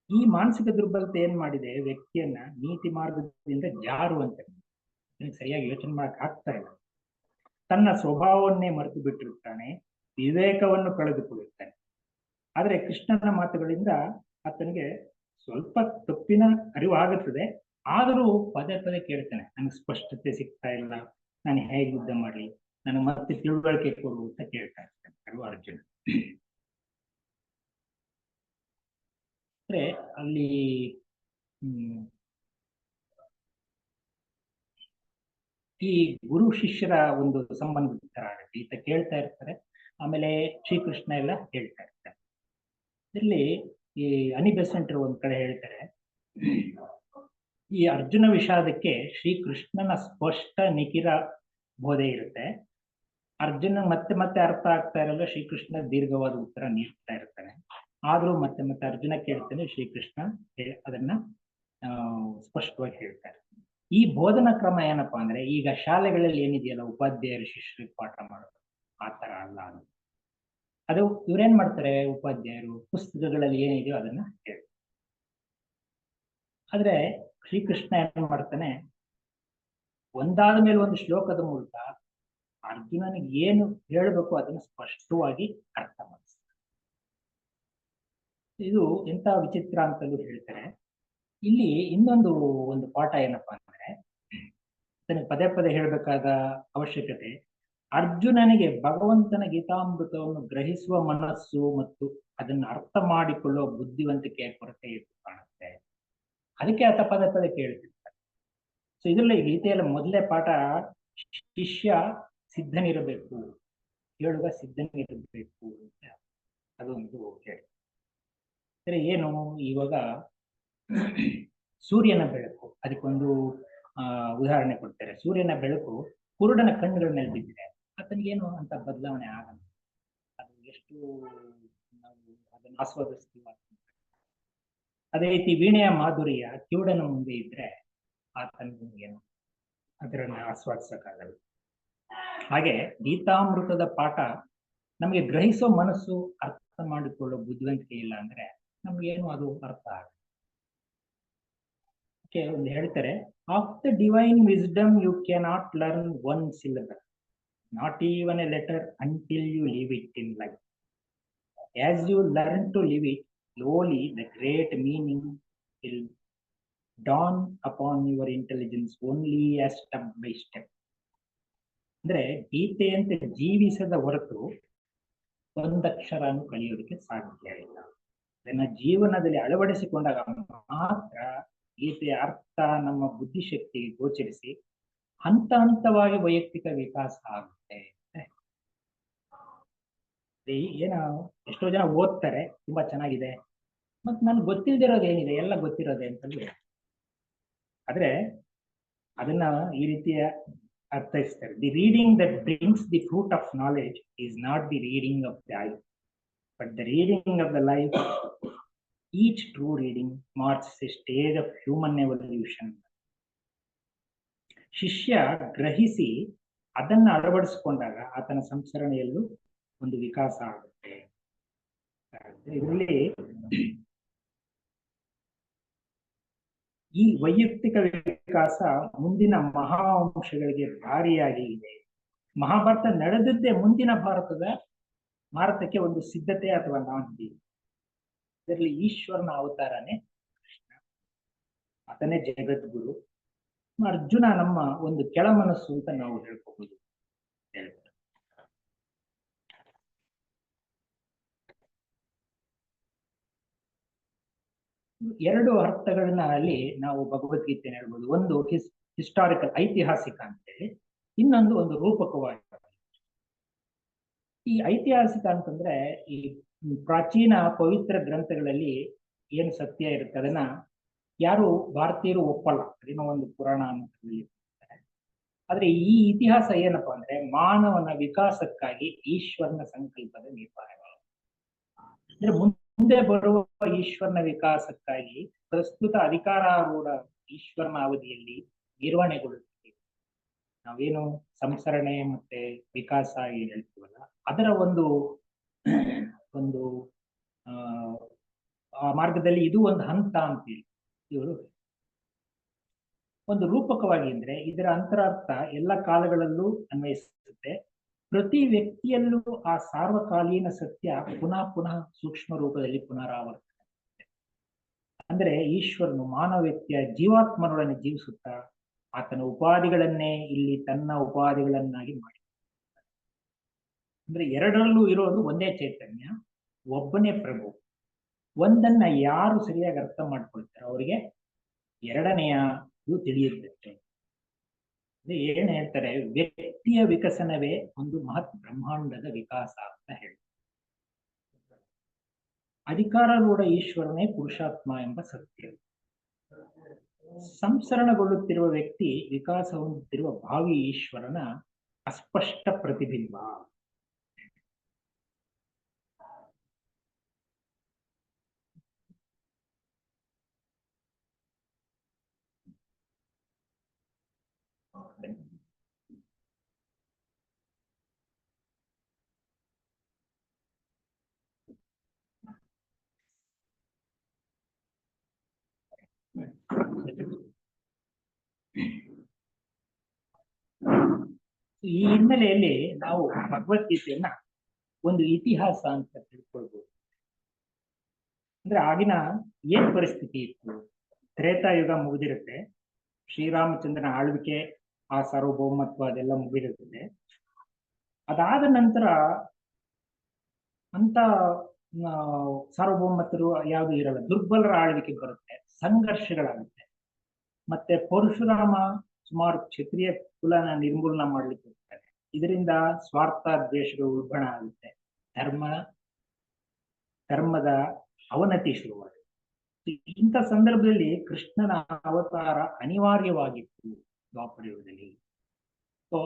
ಈ ಮಾನಸಿಕ ದುರ್ಬಲತೆ ಏನ್ ಮಾಡಿದೆ, ವ್ಯಕ್ತಿಯನ್ನ ನೀತಿ ಮಾರ್ಗದಿಂದ ಜಾರುವಂತೆ ಸರಿಯಾಗಿ ಯೋಚನೆ ಮಾಡಕ್ ಆಗ್ತಾ ಇಲ್ಲ. ತನ್ನ ಸ್ವಭಾವವನ್ನೇ ಮರೆತು ಬಿಟ್ಟಿರ್ತಾನೆ, ವಿವೇಕವನ್ನು ಕಳೆದುಕೊಳ್ಳುತ್ತಾನೆ. ಆದ್ರೆ ಕೃಷ್ಣನ ಮಾತುಗಳಿಂದ ಆತನಿಗೆ ಸ್ವಲ್ಪ ತಪ್ಪಿನ ಅರಿವು ಆಗುತ್ತದೆ. ಆದರೂ ಪದೇ ಪದೇ ಕೇಳ್ತಾನೆ, ನನಗೆ ಸ್ಪಷ್ಟತೆ ಸಿಗ್ತಾ ಇಲ್ಲ, ನಾನು ಹೇಗೆ ಯುದ್ಧ ಮಾಡಲಿ, ನನಗೆ ಮತ್ತೆ ತಿಳುವಳಿಕೆ ಕೊಡು ಅಂತ ಕೇಳ್ತಾ ಇರ್ತಾನೆ ಅರ್ಜುನ. ಅಂದ್ರೆ ಅಲ್ಲಿ ಈ ಗುರು ಶಿಷ್ಯರ ಒಂದು ಸಂಬಂಧ ತರ ಆಗುತ್ತೆ. ಈತ ಕೇಳ್ತಾ ಇರ್ತಾರೆ, ಆಮೇಲೆ ಶ್ರೀಕೃಷ್ಣ ಎಲ್ಲ ಹೇಳ್ತಾ ಇರ್ತಾರೆ. ಇಲ್ಲಿ ಈ ಅನಿ ಬೆಸೆಂಟ್ರು ಒಂದ್ ಕಡೆ ಹೇಳ್ತಾರೆ, ಈ ಅರ್ಜುನ ವಿಷಾದಕ್ಕೆ ಶ್ರೀಕೃಷ್ಣನ ಸ್ಪಷ್ಟ ನಿಖಿರ ಬೋಧೆ ಇರುತ್ತೆ. ಅರ್ಜುನ ಮತ್ತೆ ಮತ್ತೆ ಅರ್ಥ ಆಗ್ತಾ ಇರಲ್ಲ, ಶ್ರೀಕೃಷ್ಣ ದೀರ್ಘವಾದ ಉತ್ತರ ನೀಡ್ತಾ ಇರ್ತಾನೆ. ಆದ್ರೂ ಮತ್ತೆ ಮತ್ತೆ ಅರ್ಜುನ ಕೇಳ್ತಾನೆ, ಶ್ರೀಕೃಷ್ಣ ಅದನ್ನ ಸ್ಪಷ್ಟವಾಗಿ ಹೇಳ್ತಾರೆ. ಈ ಬೋಧನಾ ಕ್ರಮ ಏನಪ್ಪಾ ಅಂದ್ರೆ, ಈಗ ಶಾಲೆಗಳಲ್ಲಿ ಏನಿದೆಯಲ್ಲ ಉಪಾಧ್ಯಾಯರು ಶಿಷ್ಯರಿಗೆ ಪಾಠ ಮಾಡೋದು, ಆ ತರ ಅಲ್ಲ ಅದು. ಅದು ಇವ್ರೇನ್ ಮಾಡ್ತಾರೆ, ಉಪಾಧ್ಯಾಯರು ಪುಸ್ತಕಗಳಲ್ಲಿ ಏನಿದೆಯೋ ಅದನ್ನ ಹೇಳ್ತಾರೆ. ಆದ್ರೆ ಶ್ರೀಕೃಷ್ಣ ಏನ್ ಮಾಡ್ತಾನೆ, ಒಂದಾದ ಮೇಲೆ ಒಂದು ಶ್ಲೋಕದ ಮೂಲಕ ಅರ್ಜುನನಿಗೆ ಏನು ಹೇಳಬೇಕು ಅದನ್ನ ಸ್ಪಷ್ಟವಾಗಿ ಅರ್ಥ ಮಾಡಿಸ್ತಾರೆ. ಇದು ಎಂತ ವಿಚಿತ್ರ ಅಂತಲೂ ಹೇಳ್ತಾರೆ. ಇಲ್ಲಿ ಇನ್ನೊಂದು ಒಂದು ಪಾಠ ಏನಪ್ಪಾ ಅಂದ್ರೆ, ಅದನ್ನು ಪದೇ ಪದೇ ಹೇಳಬೇಕಾದ ಅವಶ್ಯಕತೆ, ಅರ್ಜುನನಿಗೆ ಭಗವಂತನ ಗೀತಾಮೃತವನ್ನು ಗ್ರಹಿಸುವ ಮನಸ್ಸು ಮತ್ತು ಅದನ್ನು ಅರ್ಥ ಮಾಡಿಕೊಳ್ಳುವ ಬುದ್ಧಿವಂತಿಕೆಯ ಕೊರತೆ ಇದ್ದು ಕಾಣುತ್ತೆ. ಅದಕ್ಕೆ ಆತ ಪದೇ ಪದೇ ಕೇಳ್ತಿರ್ತಾರೆ. ಸೊ ಇದರಲ್ಲಿ ಗೀತೆಯಲ್ಲಿ ಮೊದಲೇ ಪಾಠ, ಶಿಷ್ಯ ಸಿದ್ಧನಿರಬೇಕು, ಕೇಳುಗ ಸಿದ್ಧನಿರಬೇಕು ಅಂತ ಅದೊಂದು ಹೇಳಿ. ಸರಿ, ಏನು ಇವಾಗ ಸೂರ್ಯನ ಬೆಳಕು, ಅದಕ್ಕೊಂದು ಉದಾಹರಣೆ ಕೊಡ್ತಾರೆ. ಸೂರ್ಯನ ಬೆಳಕು ಕುರುಡನ ಕಣ್ಣುಗಳ ಮೇಲೆ ಬಿದ್ದಿದೆ, ಆತನಿಗೇನು ಅಂತ ಬದಲಾವಣೆ ಆಗಲ್ಲ. ಅದು ಎಷ್ಟು ನಾವು ಅದನ್ನು ಆಸ್ವಾದಿಸ್ತೀವ. ಅದೇ ರೀತಿ ವೀಣೆಯ ಮಾಧುರ್ಯ ಕಿವುಡನ ಮುಂದೆ ಇದ್ರೆ ಆತನಿಗೇನು ಅದರನ್ನ ಆಸ್ವಾದಿಸಕ್ಕಾಗಲ್ಲ. ಹಾಗೆ ಗೀತಾಮೃತದ ಪಾಠ ನಮಗೆ ಗ್ರಹಿಸೋ ಮನಸ್ಸು, ಅರ್ಥ ಮಾಡಿಕೊಳ್ಳೋ ಬುದ್ಧಿವಂತಿಕೆ ಇಲ್ಲ ಅಂದ್ರೆ ನಮ್ಗೇನು ಅದು ಅರ್ಥ ಆಗಲ್ಲ. ಒಂದು ಹೇಳ್ತಾರೆ, of the divine wisdom you cannot learn one syllable, not even a letter until you live it in life. As you learn to live it slowly the great meaning will dawn upon your intelligence only as step by step. ಅಂದ್ರೆ ಗೀತೆಯಂತೆ ಜೀವಿಸದ ಹೊರತು ಒಂದಕ್ಷರನು ಕಲಿಯೋದಕ್ಕೆ ಸಾಧ್ಯ ಇಲ್ಲ. ಅದನ್ನ ಜೀವನದಲ್ಲಿ ಅಳವಡಿಸಿಕೊಂಡಾಗ ಮಾತ್ರ ಗೀತೆಯ ಅರ್ಥ ನಮ್ಮ ಬುದ್ಧಿಶಕ್ತಿಗೆ ಗೋಚರಿಸಿ ಹಂತ ಹಂತವಾಗಿ ವೈಯಕ್ತಿಕ ವಿಕಾಸ ಆಗುತ್ತೆ. ಏನೋ ಎಷ್ಟೋ ಜನ ಓದ್ತಾರೆ, ತುಂಬಾ ಚೆನ್ನಾಗಿದೆ, ಮತ್ ನನ್ಗೆ ಗೊತ್ತಿಲ್ದಿರೋದು ಏನಿದೆ, ಎಲ್ಲ ಗೊತ್ತಿರೋದೆ ಅಂತಂದ್ರೆ, ಆದ್ರೆ ಅದನ್ನ ಈ ರೀತಿಯ ಅರ್ಥೈಸ್ತಾರೆ. The reading that brings the fruit of knowledge is not the reading of the life, but the reading of the life. Each true reading marks a stage of human evolution. ಶಿಷ್ಯ ಗ್ರಹಿಸಿ ಅದನ್ನ ಅಳವಡಿಸಿಕೊಂಡಾಗ ಆತನ ಸಂಸ್ಕರಣೆಯಲ್ಲೂ ಒಂದು ವಿಕಾಸ ಆಗುತ್ತೆ. ಇದರಲ್ಲಿ ಈ ವೈಯಕ್ತಿಕ ವಿಕಾಸ ಮುಂದಿನ ಮಹಾವಂಶಗಳಿಗೆ ದಾರಿಯಾಗಿ ಇದೆ. ಮಹಾಭಾರತ ನಡೆದದ್ದೇ ಮುಂದಿನ ಭಾರತಕ್ಕೆ ಒಂದು ಸಿದ್ಧತೆ ಅಥವಾ ನಾಂದಿ. ಇದರಲ್ಲಿ ಈಶ್ವರನ ಅವತಾರನೇ ಕೃಷ್ಣ, ಆತನೇ ಜಗದ್ಗುರು. ಅರ್ಜುನ ನಮ್ಮ ಒಂದು ಕೆಳ ಮನಸ್ಸು ಅಂತ ನಾವು ಹೇಳ್ಕೋಬಹುದು. ಎರಡು ಅರ್ಥಗಳನ್ನ ಅಲ್ಲಿ ನಾವು ಭಗವದ್ಗೀತೆ ಹೇಳ್ಬೋದು. ಒಂದು ಹಿಸ್ಟಾರಿಕಲ್, ಐತಿಹಾಸಿಕ ಅಂತೇಳಿ, ಇನ್ನೊಂದು ಒಂದು ರೂಪಕವಾಗಿ. ಈ ಐತಿಹಾಸಿಕ ಅಂತಂದ್ರೆ ಈ ಪ್ರಾಚೀನ ಪವಿತ್ರ ಗ್ರಂಥಗಳಲ್ಲಿ ಏನು ಸತ್ಯ ಇರುತ್ತೆ ಅದನ್ನ ಯಾರು ಭಾರತೀಯರು ಒಪ್ಪಲ್ಲ, ಅದೇನೋ ಒಂದು ಪುರಾಣ ಅಂತ ಹೇಳ್ತಾರೆ. ಆದ್ರೆ ಈ ಇತಿಹಾಸ ಏನಪ್ಪಾ ಅಂದ್ರೆ ಮಾನವನ ವಿಕಾಸಕ್ಕಾಗಿ ಈಶ್ವರನ ಸಂಕಲ್ಪದ ನಿರ್ವಹಣೆ. ಅಂದ್ರೆ ಮುಂದೆ ಬರುವ ಈಶ್ವರನ ವಿಕಾಸಕ್ಕಾಗಿ ಪ್ರಸ್ತುತ ಅಧಿಕಾರಾರೂಢ ಈಶ್ವರನ ಅವಧಿಯಲ್ಲಿ ನಿರ್ವಹಣೆಗೊಳ್ಳುತ್ತದೆ. ನಾವೇನು ಸಂಸ್ಕರಣೆ ಮತ್ತೆ ವಿಕಾಸ ಏನ್ ಹೇಳ್ತೀವಲ್ಲ, ಅದರ ಒಂದು ಆ ಮಾರ್ಗದಲ್ಲಿ ಇದು ಒಂದು ಹಂತ ಅಂತೇಳಿ ಇವರು ಒಂದು ರೂಪಕವಾಗಿ. ಅಂದ್ರೆ ಇದರ ಅಂತರಾರ್ಥ ಎಲ್ಲ ಕಾಲಗಳಲ್ಲೂ ಅನ್ವಯಿಸುತ್ತೆ. ಪ್ರತಿ ವ್ಯಕ್ತಿಯಲ್ಲೂ ಆ ಸಾರ್ವಕಾಲೀನ ಸತ್ಯ ಪುನಃ ಪುನಃ ಸೂಕ್ಷ್ಮ ರೂಪದಲ್ಲಿ ಪುನರಾವರ್ತನೆ. ಅಂದ್ರೆ ಈಶ್ವರನು ಮಾನವ ವ್ಯಕ್ತಿಯ ಜೀವಾತ್ಮನೊಡನೆ ಜೀವಿಸುತ್ತಾ ಆತನ ಉಪಾಧಿಗಳನ್ನೇ ಇಲ್ಲಿ ತನ್ನ ಉಪಾಧಿಗಳನ್ನಾಗಿ ಮಾಡಿ ಅಂದ್ರೆ ಎರಡರಲ್ಲೂ ಇರೋದು ಒಂದೇ ಚೈತನ್ಯ, ಒಬ್ಬನೇ ಪ್ರಭು. ಒಂದನ್ನ ಯಾರು ಸರಿಯಾಗಿ ಅರ್ಥ ಮಾಡ್ಕೊಳ್ತಾರೋ ಅವರಿಗೆ ಎರಡನೆಯ ತಿಳಿಯುತ್ತೆ. ಏನ್ ಹೇಳ್ತಾರೆ, ವ್ಯಕ್ತಿಯ ವಿಕಸನವೇ ಒಂದು ಮಹತ್ ಬ್ರಹ್ಮಾಂಡದ ವಿಕಾಸ ಅಂತ ಹೇಳಿ. ಅಧಿಕಾರರೂಢ ಈಶ್ವರನೇ ಪುರುಷಾತ್ಮ ಎಂಬ ಸತ್ಯ. ಸಂಸರಣಗೊಳ್ಳುತ್ತಿರುವ ವ್ಯಕ್ತಿ ವಿಕಾಸ ಹೊಂದುತ್ತಿರುವ ಭಾವಿ ಈಶ್ವರನ ಅಸ್ಪಷ್ಟ ಪ್ರತಿಬಿಂಬ. ಈ ಹಿನ್ನೆಲೆಯಲ್ಲಿ ನಾವು ಭಗವದ್ಗೀತೆಯನ್ನ ಒಂದು ಇತಿಹಾಸ ಅಂತ ತಿಳ್ಕೊಳ್ಬಹುದು. ಅಂದ್ರೆ ಆಗಿನ ಏನ್ ಪರಿಸ್ಥಿತಿ ಇತ್ತು, ತ್ರೇತಾಯುಗ ಮುಗಿದಿರುತ್ತೆ, ಶ್ರೀರಾಮಚಂದ್ರನ ಆಳ್ವಿಕೆ, ಆ ಸಾರ್ವಭೌಮತ್ವ ಅದೆಲ್ಲ ಮುಗಿದಿರುತ್ತೆ. ಅದಾದ ನಂತರ ಅಂತ ಸಾರ್ವಭೌಮತ್ವರು ಯಾವುದು ಇರಲ್ಲ, ದುರ್ಬಲರ ಆಳ್ವಿಕೆ ಬರುತ್ತೆ, ಸಂಘರ್ಷಗಳಾಗುತ್ತೆ. ಮತ್ತೆ ಪರಶುರಾಮ ಸುಮಾರು ಕ್ಷತ್ರಿಯ ಕುಲನ ನಿರ್ಮೂಲನ ಮಾಡ್ಲಿಕ್ಕೆ ಹೋಗ್ತಾರೆ. ಇದರಿಂದ ಸ್ವಾರ್ಥ ದ್ವೇಷಗಳು ಉಲ್ಬಣ ಆಗುತ್ತೆ, ಧರ್ಮದ ಅವನತಿ ಶುರುವಾಗುತ್ತೆ. ಇಂಥ ಸಂದರ್ಭದಲ್ಲಿ ಕೃಷ್ಣನ ಅವತಾರ ಅನಿವಾರ್ಯವಾಗಿತ್ತು ದ್ವಾಪರ ಯುಗದಲ್ಲಿ. ಸೊ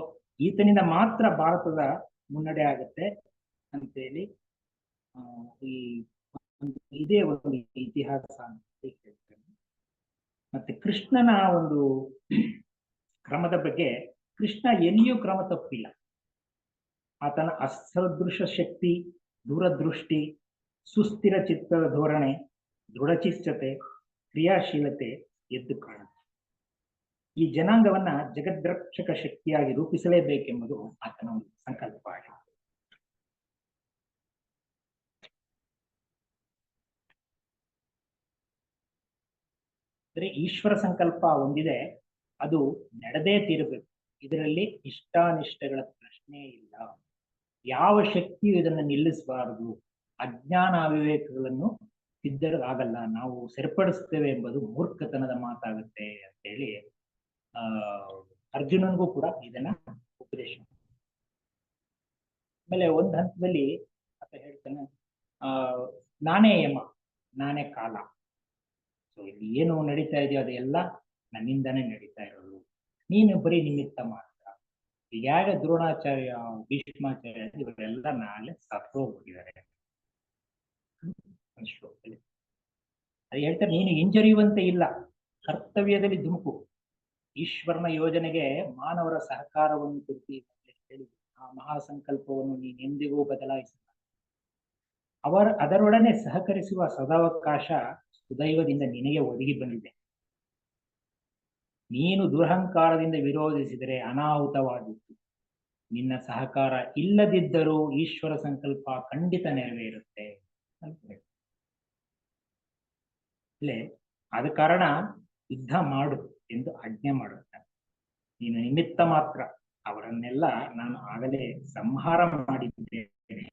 ಈತನಿಂದ ಮಾತ್ರ ಭಾರತದ ಮುನ್ನಡೆ ಆಗುತ್ತೆ ಅಂತೇಳಿ ಈ ಇದೇ ಒಂದು ಇತಿಹಾಸ ಅಂತ ಹೇಳ್ತೇನೆ. ಮತ್ತೆ ಕೃಷ್ಣನ ಒಂದು ಕ್ರಮದ ಬಗ್ಗೆ, ಕೃಷ್ಣ ಎಲ್ಲಿಯೂ ಕ್ರಮ ತಪ್ಪಿಲ್ಲ. ಆತನ ಅಸದೃಶ ಶಕ್ತಿ, ದೂರದೃಷ್ಟಿ, ಸುಸ್ಥಿರ ಚಿತ್ತದ ಧೋರಣೆ, ದೃಢಚಿತ್ತತೆ, ಕ್ರಿಯಾಶೀಲತೆ ಎದ್ದು ಕಾಣುತ್ತೆ. ಈ ಜನಾಂಗವನ್ನ ಜಗದ್ರಕ್ಷಕ ಶಕ್ತಿಯಾಗಿ ರೂಪಿಸಲೇಬೇಕೆಂಬುದು ಆತನ ಒಂದು ಸಂಕಲ್ಪ ಆಗಿದೆ. ಅಂದ್ರೆ ಈಶ್ವರ ಸಂಕಲ್ಪ ಒಂದಿದೆ, ಅದು ನಡೆದೇ ತೀರಬೇಕು. ಇದರಲ್ಲಿ ಇಷ್ಟಾನಿಷ್ಟಗಳ ಪ್ರಶ್ನೆ ಇಲ್ಲ. ಯಾವ ಶಕ್ತಿಯು ಇದನ್ನು ನಿಲ್ಲಿಸಬಾರದು. ಅಜ್ಞಾನ ಅವಿವೇಕಗಳನ್ನು ತಿದ್ದಲಾಗಲ್ಲ, ನಾವು ಸರಿಪಡಿಸ್ತೇವೆ ಎಂಬುದು ಮೂರ್ಖತನದ ಮಾತಾಗುತ್ತೆ ಅಂತೇಳಿ ಅರ್ಜುನನ್ಗೂ ಕೂಡ ಇದನ್ನ ಉಪದೇಶ. ಆಮೇಲೆ ಒಂದು ಹಂತದಲ್ಲಿ ಅಂತ ಹೇಳ್ತಾನೆ, ನಾನೇ ಯಮ, ನಾನೇ ಕಾಲ. ಸೊ ಇಲ್ಲಿ ಏನು ನಡೀತಾ ಇದೆಯೋ ಅದೆಲ್ಲ ನನ್ನಿಂದಾನೇ ನಡೀತಾ ಇರೋದು, ನೀನು ಬರೀ ನಿಮಿತ್ತ ಮಾತ್ರ. ಈಗ ದ್ರೋಣಾಚಾರ್ಯ, ಭೀಷ್ಮಾಚಾರ್ಯ ಇವರೆಲ್ಲ ನಾಳೆ ಸತ್ತೋಗ್ಬಿಟ್ಟಿದ್ದಾರೆ. ಅದು ಹೇಳ್ತಾರೆ, ನೀನು ಹಿಂಜರಿಯುವಂತೆ ಇಲ್ಲ, ಕರ್ತವ್ಯದಲ್ಲಿ ಧುಮುಕು. ಈಶ್ವರನ ಯೋಜನೆಗೆ ಮಾನವರ ಸಹಕಾರವನ್ನು ಕುರಿತು ಹೇಳಿ, ಆ ಮಹಾಸಂಕಲ್ಪವನ್ನು ನೀನು ಎಂದಿಗೂ ಬದಲಾಯಿಸಲ್ಲ. ಅದರೊಡನೆ ಸಹಕರಿಸುವ ಸದಾವಕಾಶ ಸುದೈವದಿಂದ ನಿನಗೆ ಒದಗಿ ಬಂದಿದೆ. ನೀನು ದುರಹಂಕಾರದಿಂದ ವಿರೋಧಿಸಿದರೆ ಅನಾಹುತವಾದಿತ್ತು. ನಿನ್ನ ಸಹಕಾರ ಇಲ್ಲದಿದ್ದರೂ ಈಶ್ವರ ಸಂಕಲ್ಪ ಖಂಡಿತ ನೆರವೇರುತ್ತೆ ಅಂತ ಹೇಳಿ. ಇಲ್ಲೇ ಆದ ಕಾರಣ ಯುದ್ಧ ಮಾಡು ಎಂದು ಆಜ್ಞೆ ಮಾಡುತ್ತಾರೆ. ನೀನು ನಿಮಿತ್ತ ಮಾತ್ರ, ಅವರನ್ನೆಲ್ಲ ನಾನು ಆಗಲೇ ಸಂಹಾರ ಮಾಡಿದ್ದೇನೆ.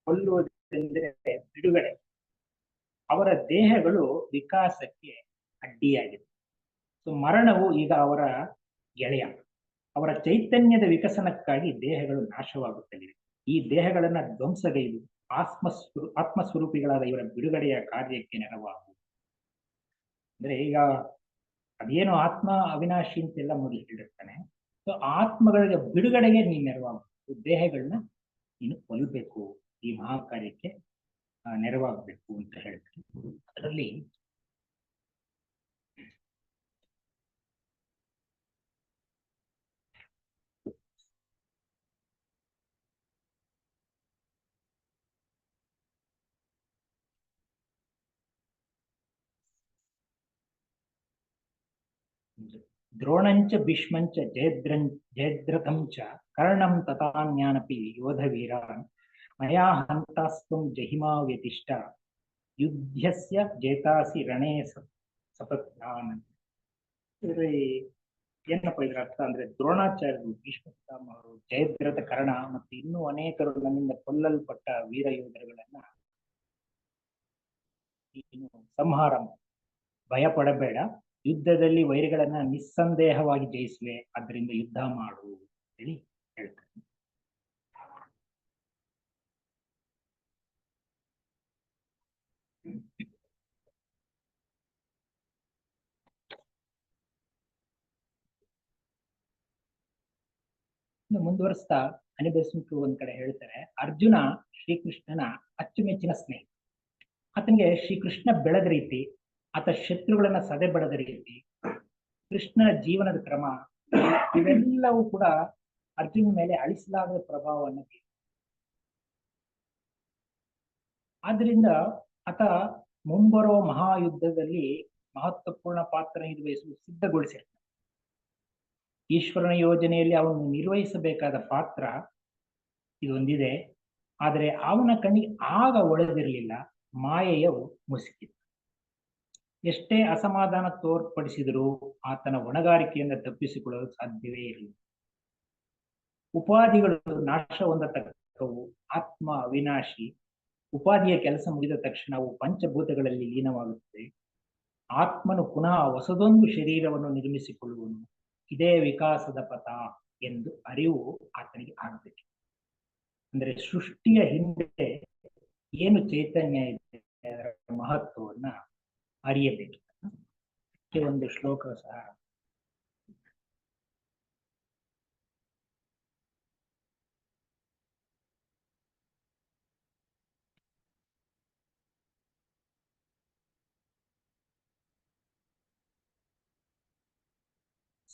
ಕೊಲ್ಲುವುದೆಂದರೆ ಬಿಡುಗಡೆ. ಅವರ ದೇಹಗಳು ವಿಕಾಸಕ್ಕೆ ಅಡ್ಡಿಯಾಗಿದೆ. ಸೊ ಮರಣವು ಈಗ ಅವರ ಗೆಳೆಯ. ಅವರ ಚೈತನ್ಯದ ವಿಕಸನಕ್ಕಾಗಿ ದೇಹಗಳು ನಾಶವಾಗುತ್ತಲಿವೆ. ಈ ದೇಹಗಳನ್ನ ಧ್ವಂಸಗೈದು ಆತ್ಮಸ್ವರೂಪಿಗಳಾದ ಇವರ ಬಿಡುಗಡೆಯ ಕಾರ್ಯಕ್ಕೆ ನೆರವಾಗು. ಅಂದ್ರೆ ಈಗ ಅದೇನು ಆತ್ಮ ಅವಿನಾಶಿ ಅಂತೆಲ್ಲ ಮೊದಲು ಹೇಳಿರ್ತಾನೆ. ಸೊ ಆತ್ಮಗಳಿಗೆ ಬಿಡುಗಡೆಗೆ ನೀನು ನೆರವಾಗಬೇಕು, ದೇಹಗಳನ್ನ ನೀನು ಕೊಲ್ಲಬೇಕು, ಈ ಮಹಾಕಾರ್ಯಕ್ಕೆ ನೆರವಾಗಬೇಕು ಅಂತ ಹೇಳ್ತಾರೆ. ಅದರಲ್ಲಿ ದ್ರೋಣಂಚ ಭೀಷ್ಮಂಚ ಜಯದ್ರಥಂಚ ಕರ್ಣಂ ತಥಾನ್ಯಾನಪಿ ಯೋಧವೀರಾನ್ ಮಯಾ ಹಂತಾಸ್ತ್ವಂ ಜಹಿಮಾ ವ್ಯತಿಷ್ಠ ಯುದ್ಧಸ್ಯ ಜೇತಾಸಿ ರಣೇ ಸಪತ್ನಾನ್. ಏನಪ್ಪ ಇದ್ರ ಅರ್ಥ ಅಂದ್ರೆ ದ್ರೋಣಾಚಾರ್ಯರು, ಭೀಷ್ಮ ಪಿತಾಮಹರು, ಜಯದ್ರಥ ಕರ್ಣ ಮತ್ತು ಇನ್ನೂ ಅನೇಕರು ನನ್ನಿಂದ ಕೊಲ್ಲಲ್ಪಟ್ಟ ವೀರ ಯೋಧರುಗಳನ್ನ ನೀನು ಸಂಹಾರ ಮಾಡು. ಭಯ ಪಡಬೇಡ, ಯುದ್ಧದಲ್ಲಿ ವೈರಿಗಳನ್ನ ನಿಸ್ಸಂದೇಹವಾಗಿ ಜಯಿಸುವೆ, ಅದರಿಂದ ಯುದ್ಧ ಮಾಡು ಹೇಳಿ ಹೇಳ್ತಾರೆ. ಮುಂದುವರಿಸ್ತಾ ಅನಿಬೆಸೆಂಟು ಒಂದ್ ಕಡೆ ಹೇಳ್ತಾರೆ, ಅರ್ಜುನ ಶ್ರೀಕೃಷ್ಣನ ಅಚ್ಚುಮೆಚ್ಚಿನ ಸ್ನೇಹಿತ. ಆತನಿಗೆ ಶ್ರೀಕೃಷ್ಣ ಬೆಳೆದ ರೀತಿ, ಆತ ಶತ್ರುಗಳನ್ನ ಸದೆ ಬಡದ ರೀತಿ, ಕೃಷ್ಣನ ಜೀವನದ ಕ್ರಮ, ಇವೆಲ್ಲವೂ ಕೂಡ ಅರ್ಜುನ ಮೇಲೆ ಅಳಿಸಲಾಗದ ಪ್ರಭಾವವನ್ನು ಬೀರಿದೆ. ಆದ್ರಿಂದ ಆತ ಮುಂಬರೋ ಮಹಾಯುದ್ಧದಲ್ಲಿ ಮಹತ್ವಪೂರ್ಣ ಪಾತ್ರ ನಿರ್ವಹಿಸಲು ಸಿದ್ಧಗೊಳಿಸಿರ್ತಾನೆ. ಈಶ್ವರನ ಯೋಜನೆಯಲ್ಲಿ ಅವನು ನಿರ್ವಹಿಸಬೇಕಾದ ಪಾತ್ರ ಇದೊಂದಿದೆ. ಆದರೆ ಅವನ ಕಣ್ಣಿಗೆ ಆಗ ಒಳೆದಿರಲಿಲ್ಲ, ಮಾಯೆಯು ಮುಸುಕಿತ್ತು. ಎಷ್ಟೇ ಅಸಮಾಧಾನ ತೋರ್ಪಡಿಸಿದರೂ ಆತನ ಹೊಣೆಗಾರಿಕೆಯಿಂದ ತಪ್ಪಿಸಿಕೊಳ್ಳಲು ಸಾಧ್ಯವೇ ಇರಲಿಲ್ಲ. ಉಪಾಧಿಗಳು ನಾಶ ಹೊಂದತಕ್ಕವು, ಆತ್ಮ ಅವಿನಾಶಿ. ಉಪಾಧಿಯ ಕೆಲಸ ಮುಗಿದ ತಕ್ಷಣ ಅವು ಪಂಚಭೂತಗಳಲ್ಲಿ ಲೀನವಾಗುತ್ತದೆ. ಆತ್ಮನು ಪುನಃ ಹೊಸದೊಂದು ಶರೀರವನ್ನು ನಿರ್ಮಿಸಿಕೊಳ್ಳುವನು. ಇದೇ ವಿಕಾಸದ ಪಥ ಎಂದು ಅರಿವು ಆತನಿಗೆ ಆಗಬೇಕು. ಅಂದ್ರೆ ಸೃಷ್ಟಿಯ ಹಿಂದೆ ಏನು ಚೈತನ್ಯ ಇದೆ, ಅದರ ಮಹತ್ವವನ್ನ ಅರಿಯಬೇಕು. ಒಂದು ಶ್ಲೋಕ ಸಹ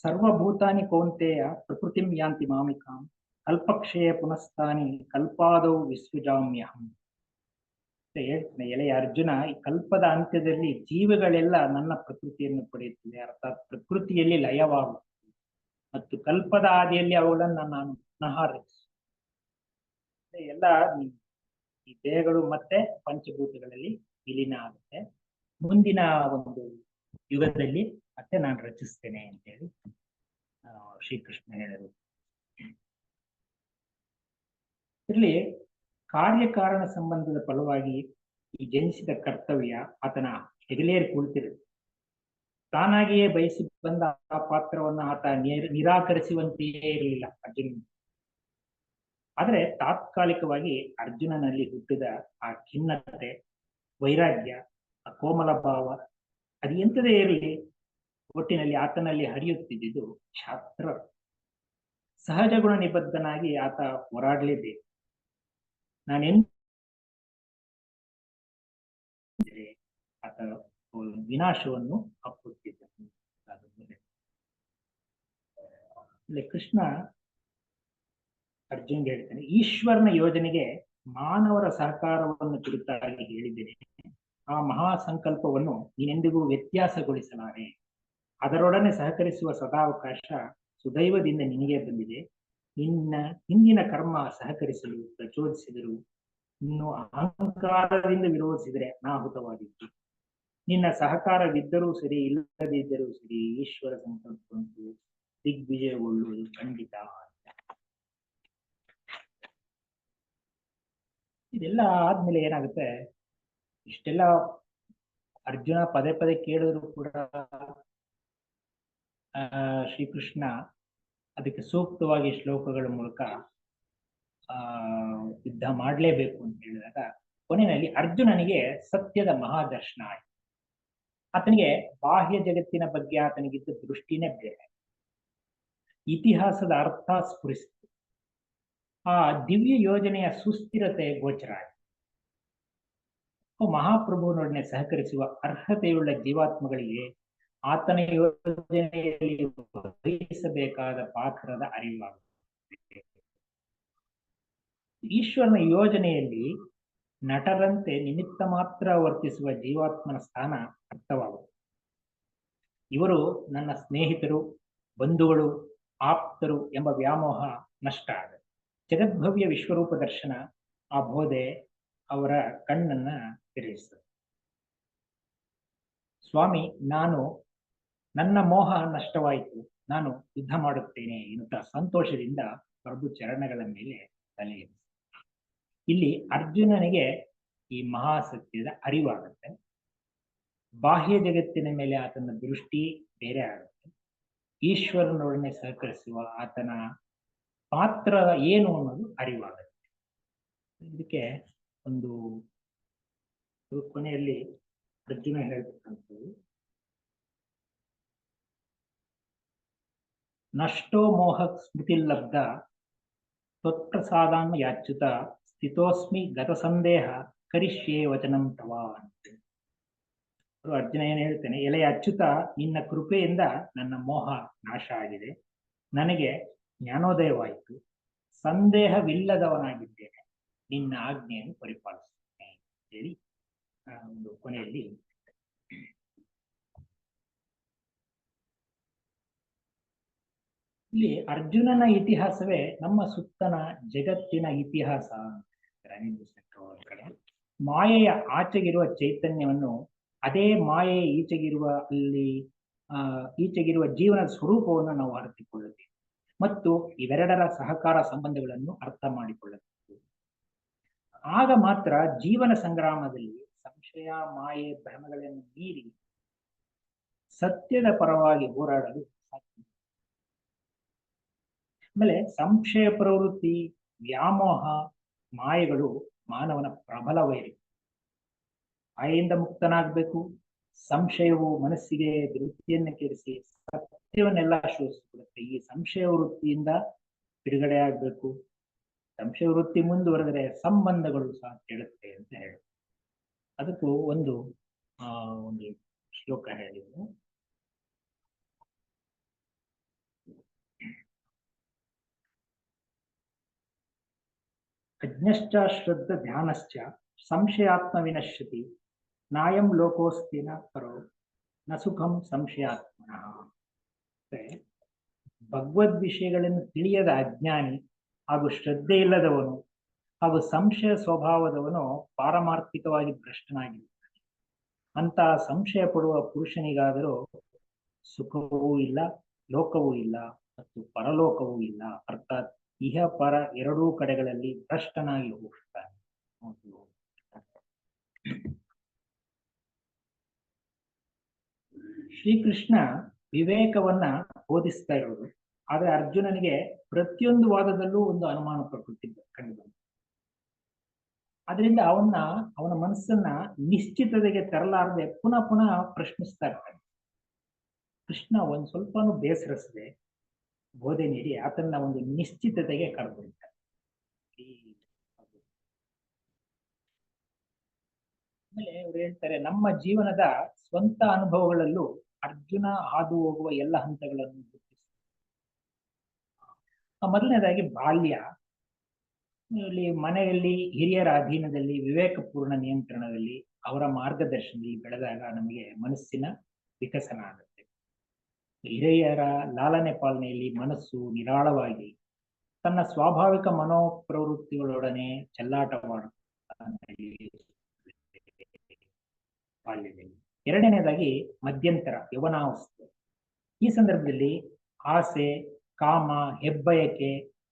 ಸರ್ವಭೂತಾನಿ ಕೌಂತೆಯ ಪ್ರಕೃತಿಂ ಯಾಂತಿ ಮಾಮಿಕಾಂ ಕಲ್ಪಕ್ಷಯ ಪುನಸ್ತಾನಿ ಕಲ್ಪಾದೌ ವಿಸೃಜಾಮ್ಯಹಂ. ಹೇಳ್ತಾನೆ, ಎಳೆಯ ಅರ್ಜುನ, ಈ ಕಲ್ಪದ ಅಂತ್ಯದಲ್ಲಿ ಜೀವಗಳೆಲ್ಲ ನನ್ನ ಪ್ರಕೃತಿಯನ್ನು ಪಡೆಯುತ್ತದೆ, ಅರ್ಥಾತ್ ಪ್ರಕೃತಿಯಲ್ಲಿ ಲಯವಾಗುತ್ತದೆ, ಮತ್ತು ಕಲ್ಪದ ಆದಿಯಲ್ಲಿ ಅವುಗಳನ್ನು ನಾನು ಪುನಃ ರಚಿಸುತ್ತೇನೆ. ಎಲ್ಲ ಈ ದೇಹಗಳು ಮತ್ತೆ ಪಂಚಭೂತಗಳಲ್ಲಿ ವಿಲೀನ ಆಗುತ್ತೆ. ಮುಂದಿನ ಒಂದು ಯುಗದಲ್ಲಿ ಮತ್ತೆ ನಾನು ರಚಿಸ್ತೇನೆ ಅಂತ ಹೇಳಿ ಶ್ರೀಕೃಷ್ಣ ಹೇಳಿದರು. ಇಲ್ಲಿ ಕಾರ್ಯಕಾರಣ ಸಂಬಂಧದ ಫಲವಾಗಿ ಈ ಜನಿಸಿದ ಕರ್ತವ್ಯ ಆತನ ಹೆಗಲೇರಿ ಕುಳಿತಿರುತ್ತೆ. ತಾನಾಗಿಯೇ ಬಯಸಿ ಬಂದ ಆ ಪಾತ್ರವನ್ನು ಆತ ನಿರಾಕರಿಸುವಂತೆಯೇ ಇರಲಿಲ್ಲ ಅರ್ಜುನ. ಆದರೆ ತಾತ್ಕಾಲಿಕವಾಗಿ ಅರ್ಜುನನಲ್ಲಿ ಹುಟ್ಟಿದ ಆ ಖಿನ್ನತೆ, ವೈರಾಗ್ಯ, ಆ ಕೋಮಲ ಭಾವ, ಅದು ಎಂಥದೇ ಇರಲಿ, ಒಟ್ಟಿನಲ್ಲಿ ಆತನಲ್ಲಿ ಹರಿಯುತ್ತಿದ್ದು ಶಾಸ್ತ್ರ. ಸಹಜ ಗುಣ ನಿಬದ್ಧನಾಗಿ ಆತ ಹೋರಾಡಲೇಬೇಕು. ಆತ ವಿನಾಶವನ್ನು ಅಪ್ಪುತ್ತಿದ್ದನು. ಕೃಷ್ಣ ಅರ್ಜುನ್ಗೆ ಹೇಳ್ತಾನೆ, ಈಶ್ವರನ ಯೋಜನೆಗೆ ಮಾನವರ ಸಹಕಾರವನ್ನು ಕುರಿತಾಗಿ ಹೇಳಿದ್ದೇನೆ. ಆ ಮಹಾ ಸಂಕಲ್ಪವನ್ನು ನೀನೆಂದಿಗೂ ವ್ಯತ್ಯಾಸಗೊಳಿಸಲಾರೆ. ಅದರೊಡನೆ ಸಹಕರಿಸುವ ಸದಾವಕಾಶ ಸುದೈವದಿಂದ ನಿನಗೆ ಬಂದಿದೆ. ನಿನ್ನ ಹಿಂದಿನ ಕರ್ಮ ಸಹಕರಿಸಲು ಪ್ರಚೋದಿಸಿದರು, ಇನ್ನು ಅಹಂಕಾರದಿಂದ ವಿರೋಧಿಸಿದರೆ ಅನಾಹುತವಾಗಿತ್ತು. ನಿನ್ನ ಸಹಕಾರವಿದ್ದರೂ ಸರಿ, ಇಲ್ಲದಿದ್ದರೂ ಸರಿ, ಈಶ್ವರ ಸಂಕಲ್ಪವಂತೂ ದಿಗ್ವಿಜಯಗೊಳ್ಳುವುದು ಖಂಡಿತ. ಇದೆಲ್ಲ ಆದ್ಮೇಲೆ ಏನಾಗುತ್ತೆ, ಇಷ್ಟೆಲ್ಲ ಅರ್ಜುನ ಪದೇ ಪದೇ ಕೇಳಿದ್ರು ಕೂಡ ಶ್ರೀಕೃಷ್ಣ ಅದಕ್ಕೆ ಸೂಕ್ತವಾಗಿ ಶ್ಲೋಕಗಳ ಮೂಲಕ ಯುದ್ಧ ಮಾಡಲೇಬೇಕು ಅಂತ ಹೇಳಿದಾಗ ಕೊನೆಯಲ್ಲಿ ಅರ್ಜುನನಿಗೆ ಸತ್ಯದ ಮಹಾದರ್ಶನ ಆಯಿತು. ಆತನಿಗೆ ಬಾಹ್ಯ ಜಗತ್ತಿನ ಬಗ್ಗೆ ಆತನಿಗಿದ್ದ ದೃಷ್ಟಿನೇ ಬೇರೆ. ಇತಿಹಾಸದ ಅರ್ಥ ಸ್ಫುರಿಸಿತು. ಆ ದಿವ್ಯ ಯೋಜನೆಯ ಸುಸ್ಥಿರತೆ ಗೋಚರ ಆಯಿತು. ಮಹಾಪ್ರಭುವಿನೊಡನೆ ಸಹಕರಿಸುವ ಅರ್ಹತೆಯುಳ್ಳ ಜೀವಾತ್ಮಗಳಿಗೆ ಆತನ ಯೋಜನೆಯಲ್ಲಿ ವಹಿಸಬೇಕಾದ ಪಾತ್ರದ ಅರಿವಾಗುತ್ತದೆ. ಈಶ್ವರನ ಯೋಜನೆಯಲ್ಲಿ ನಟರಂತೆ ನಿಮಿತ್ತ ಮಾತ್ರ ವರ್ತಿಸುವ ಜೀವಾತ್ಮನ ಸ್ಥಾನ ಅರ್ಥವಾಗುತ್ತದೆ. ಇವರು ನನ್ನ ಸ್ನೇಹಿತರು, ಬಂಧುಗಳು, ಆಪ್ತರು ಎಂಬ ವ್ಯಾಮೋಹ ನಷ್ಟ ಆಗುತ್ತೆ. ಜಗದ್ಭವ್ಯ ವಿಶ್ವರೂಪ ದರ್ಶನ, ಆ ಬೋಧೆ ಅವರ ಕಣ್ಣನ್ನ ತೆರೆಯಿಸ್ತದೆ. ಸ್ವಾಮಿ, ನನ್ನ ಮೋಹ ನಷ್ಟವಾಯಿತು, ನಾನು ಯುದ್ಧ ಮಾಡುತ್ತೇನೆ ಎನ್ನುತ್ತಾ ಸಂತೋಷದಿಂದ ಪ್ರಭು ಚರಣಗಳ ಮೇಲೆ ತಲೆ ಎತ್ತಿ. ಇಲ್ಲಿ ಅರ್ಜುನನಿಗೆ ಈ ಮಹಾಸತ್ಯದ ಅರಿವಾಗುತ್ತೆ. ಬಾಹ್ಯ ಜಗತ್ತಿನ ಮೇಲೆ ಆತನ ದೃಷ್ಟಿ ಬೇರೆ ಆಗುತ್ತೆ. ಈಶ್ವರನೊಡನೆ ಸಹಕರಿಸುವ ಆತನ ಪಾತ್ರ ಏನು ಅನ್ನೋದು ಅರಿವಾಗುತ್ತೆ. ಇದಕ್ಕೆ ಒಂದು ಕೊನೆಯಲ್ಲಿ ಅರ್ಜುನ ಹೇಳ್ತಕ್ಕಂಥದ್ದು, ನಷ್ಟೋ ಮೋಹ ಸ್ಮೃತಿಲಬ್ಧ ತ್ವತ್ಪ್ರಸಾದಾನ್ ಯಾಚ್ಯುತ ಸ್ಥಿತೋಸ್ಮಿ ಗತ ಸಂದೇಹ ಕರಿಷ್ಯೇ ವಚನಂ ತವ ಅಂತ. ಅರ್ಜುನ ಏನ್ ಹೇಳ್ತೇನೆ, ಎಲೆ ಅಚ್ಯುತ, ನಿನ್ನ ಕೃಪೆಯಿಂದ ನನ್ನ ಮೋಹ ನಾಶ ಆಗಿದೆ, ನನಗೆ ಜ್ಞಾನೋದಯವಾಯಿತು, ಸಂದೇಹವಿಲ್ಲದವನಾಗಿದ್ದೇನೆ, ನಿನ್ನ ಆಜ್ಞೆಯನ್ನು ಪರಿಪಾಲಿಸುತ್ತೇನೆ ಹೇಳಿ ಒಂದು ಕೊನೆಯಲ್ಲಿ ಇಲ್ಲಿ ಅರ್ಜುನನ ಇತಿಹಾಸವೇ ನಮ್ಮ ಸುತ್ತನ ಜಗತ್ತಿನ ಇತಿಹಾಸ ಕಡೆ. ಮಾಯೆಯ ಆಚೆಗಿರುವ ಚೈತನ್ಯವನ್ನು, ಅದೇ ಮಾಯೆಯ ಈಚೆಗಿರುವ ಜೀವನದ ಸ್ವರೂಪವನ್ನು ನಾವು ಅರಿತುಕೊಳ್ಳಬೇಕು ಮತ್ತು ಇವೆರಡರ ಸಹಕಾರ ಸಂಬಂಧಗಳನ್ನು ಅರ್ಥ ಮಾಡಿಕೊಳ್ಳಬೇಕು. ಆಗ ಮಾತ್ರ ಜೀವನ ಸಂಗ್ರಾಮದಲ್ಲಿ ಸಂಶಯ, ಮಾಯೆ, ಭ್ರಮಗಳನ್ನು ಮೀರಿ ಸತ್ಯದ ಪರವಾಗಿ ಹೋರಾಡಲು ಸಾಧ್ಯ. ಆಮೇಲೆ ಸಂಶಯ ಪ್ರವೃತ್ತಿ, ವ್ಯಾಮೋಹ, ಮಾಯೆಗಳು ಮಾನವನ ಪ್ರಬಲ ವೈರಿ. ಮಾಯೆಯಿಂದ ಮುಕ್ತನಾಗಬೇಕು. ಸಂಶಯವು ಮನಸ್ಸಿಗೆ ವೃತ್ತಿಯನ್ನು ಕೆಡಿಸಿ ಸತ್ಯವನ್ನೆಲ್ಲ ಶೋಧಿಸಿಕೊಳ್ಳುತ್ತೆ. ಈ ಸಂಶಯ ವೃತ್ತಿಯಿಂದ ಬಿಡುಗಡೆ ಆಗ್ಬೇಕು. ಸಂಶಯ ವೃತ್ತಿ ಮುಂದುವರೆದರೆ ಸಂಬಂಧಗಳು ಸಹ ಕೆಡುತ್ತೆ ಅಂತ ಹೇಳಿ ಅದಕ್ಕೂ ಒಂದು ಶ್ಲೋಕ ಹೇಳಿದ್ರು. ಅಜ್ಞಶ್ಚ ಶ್ರದ್ಧ ಧ್ಯಾನಶ್ಚ ಸಂಶಯಾತ್ಮ ವಿನಶ್ಯತಿ, ನಾಯಂ ಲೋಕೋಸ್ತಿನ ಪರೋ ನ ಸುಖಂ ಸಂಶಯಾತ್ಮನಃ. ಭಗವದ್ ವಿಷಯಗಳನ್ನು ತಿಳಿಯದ ಅಜ್ಞಾನಿ ಹಾಗೂ ಶ್ರದ್ಧೆ ಇಲ್ಲದವನು ಹಾಗೂ ಸಂಶಯ ಸ್ವಭಾವದವನು ಪಾರಮಾರ್ಥಿಕವಾಗಿ ಭ್ರಷ್ಟನಾಗಿರುತ್ತಾನೆ. ಅಂತಹ ಸಂಶಯ ಪಡುವ ಪುರುಷನಿಗಾದರೂ ಸುಖವೂ ಇಲ್ಲ, ಲೋಕವೂ ಇಲ್ಲ ಮತ್ತು ಪರಲೋಕವೂ ಇಲ್ಲ. ಅರ್ಥಾತ್ ಇಹ ಪರ ಎರಡೂ ಕಡೆಗಳಲ್ಲಿ ಭ್ರಷ್ಟನಾಗಿ ಹೋಗ್ತಾನೆ. ಶ್ರೀಕೃಷ್ಣ ವಿವೇಕವನ್ನ ಬೋಧಿಸ್ತಾ ಇರೋದು, ಆದ್ರೆ ಅರ್ಜುನನಿಗೆ ಪ್ರತಿಯೊಂದು ವಾದದಲ್ಲೂ ಒಂದು ಅನುಮಾನ ಪ್ರಕೃತಿ ಕಂಡು. ಅದರಿಂದ ಅವನ ಮನಸ್ಸನ್ನ ನಿಶ್ಚಿತತೆಗೆ ತರಲಾರದೆ ಪುನಃ ಪುನಃ ಪ್ರಶ್ನಿಸ್ತಾ ಇರ್ತಾನೆ. ಕೃಷ್ಣ ಒಂದ್ ಸ್ವಲ್ಪನೂ ಬೇಸರಿಸದೆ ಬೋಧೆ ನೀಡಿ ಆತನ್ನ ಒಂದು ನಿಶ್ಚಿತತೆಗೆ ಕರೆದೊಯ್ತಾರೆ. ಆಮೇಲೆ ಅವ್ರು ಹೇಳ್ತಾರೆ, ನಮ್ಮ ಜೀವನದ ಸ್ವಂತ ಅನುಭವಗಳಲ್ಲೂ ಅರ್ಜುನ ಹಾದು ಹೋಗುವ ಎಲ್ಲ ಹಂತಗಳನ್ನು ಗುರುತಿಸ್ತಾರೆ. ಮೊದಲನೇದಾಗಿ ಬಾಲ್ಯ. ಇಲ್ಲಿ ಮನೆಯಲ್ಲಿ ಹಿರಿಯರ ಅಧೀನದಲ್ಲಿ ವಿವೇಕಪೂರ್ಣ ನಿಯಂತ್ರಣದಲ್ಲಿ ಅವರ ಮಾರ್ಗದರ್ಶನದಲ್ಲಿ ಬೆಳೆದಾಗ ನಮಗೆ ಮನಸ್ಸಿನ ವಿಕಸನ ಆಗುತ್ತೆ. ಹಿರಿಯರ ಲಾಲನೆ ಪಾಲನೆಯಲ್ಲಿ ಮನಸ್ಸು ನಿರಾಳವಾಗಿ ತನ್ನ ಸ್ವಾಭಾವಿಕ ಮನೋಪ್ರವೃತ್ತಿಗಳೊಡನೆ ಚೆಲ್ಲಾಟವಾಡುತ್ತದೆ ಬಾಲ್ಯದಲ್ಲಿ. ಎರಡನೇದಾಗಿ ಮಧ್ಯಂತರ ಯೌವನಾವಸ್ಥೆ. ಈ ಸಂದರ್ಭದಲ್ಲಿ ಆಸೆ, ಕಾಮ, ಹೆಬ್ಬಯಕೆ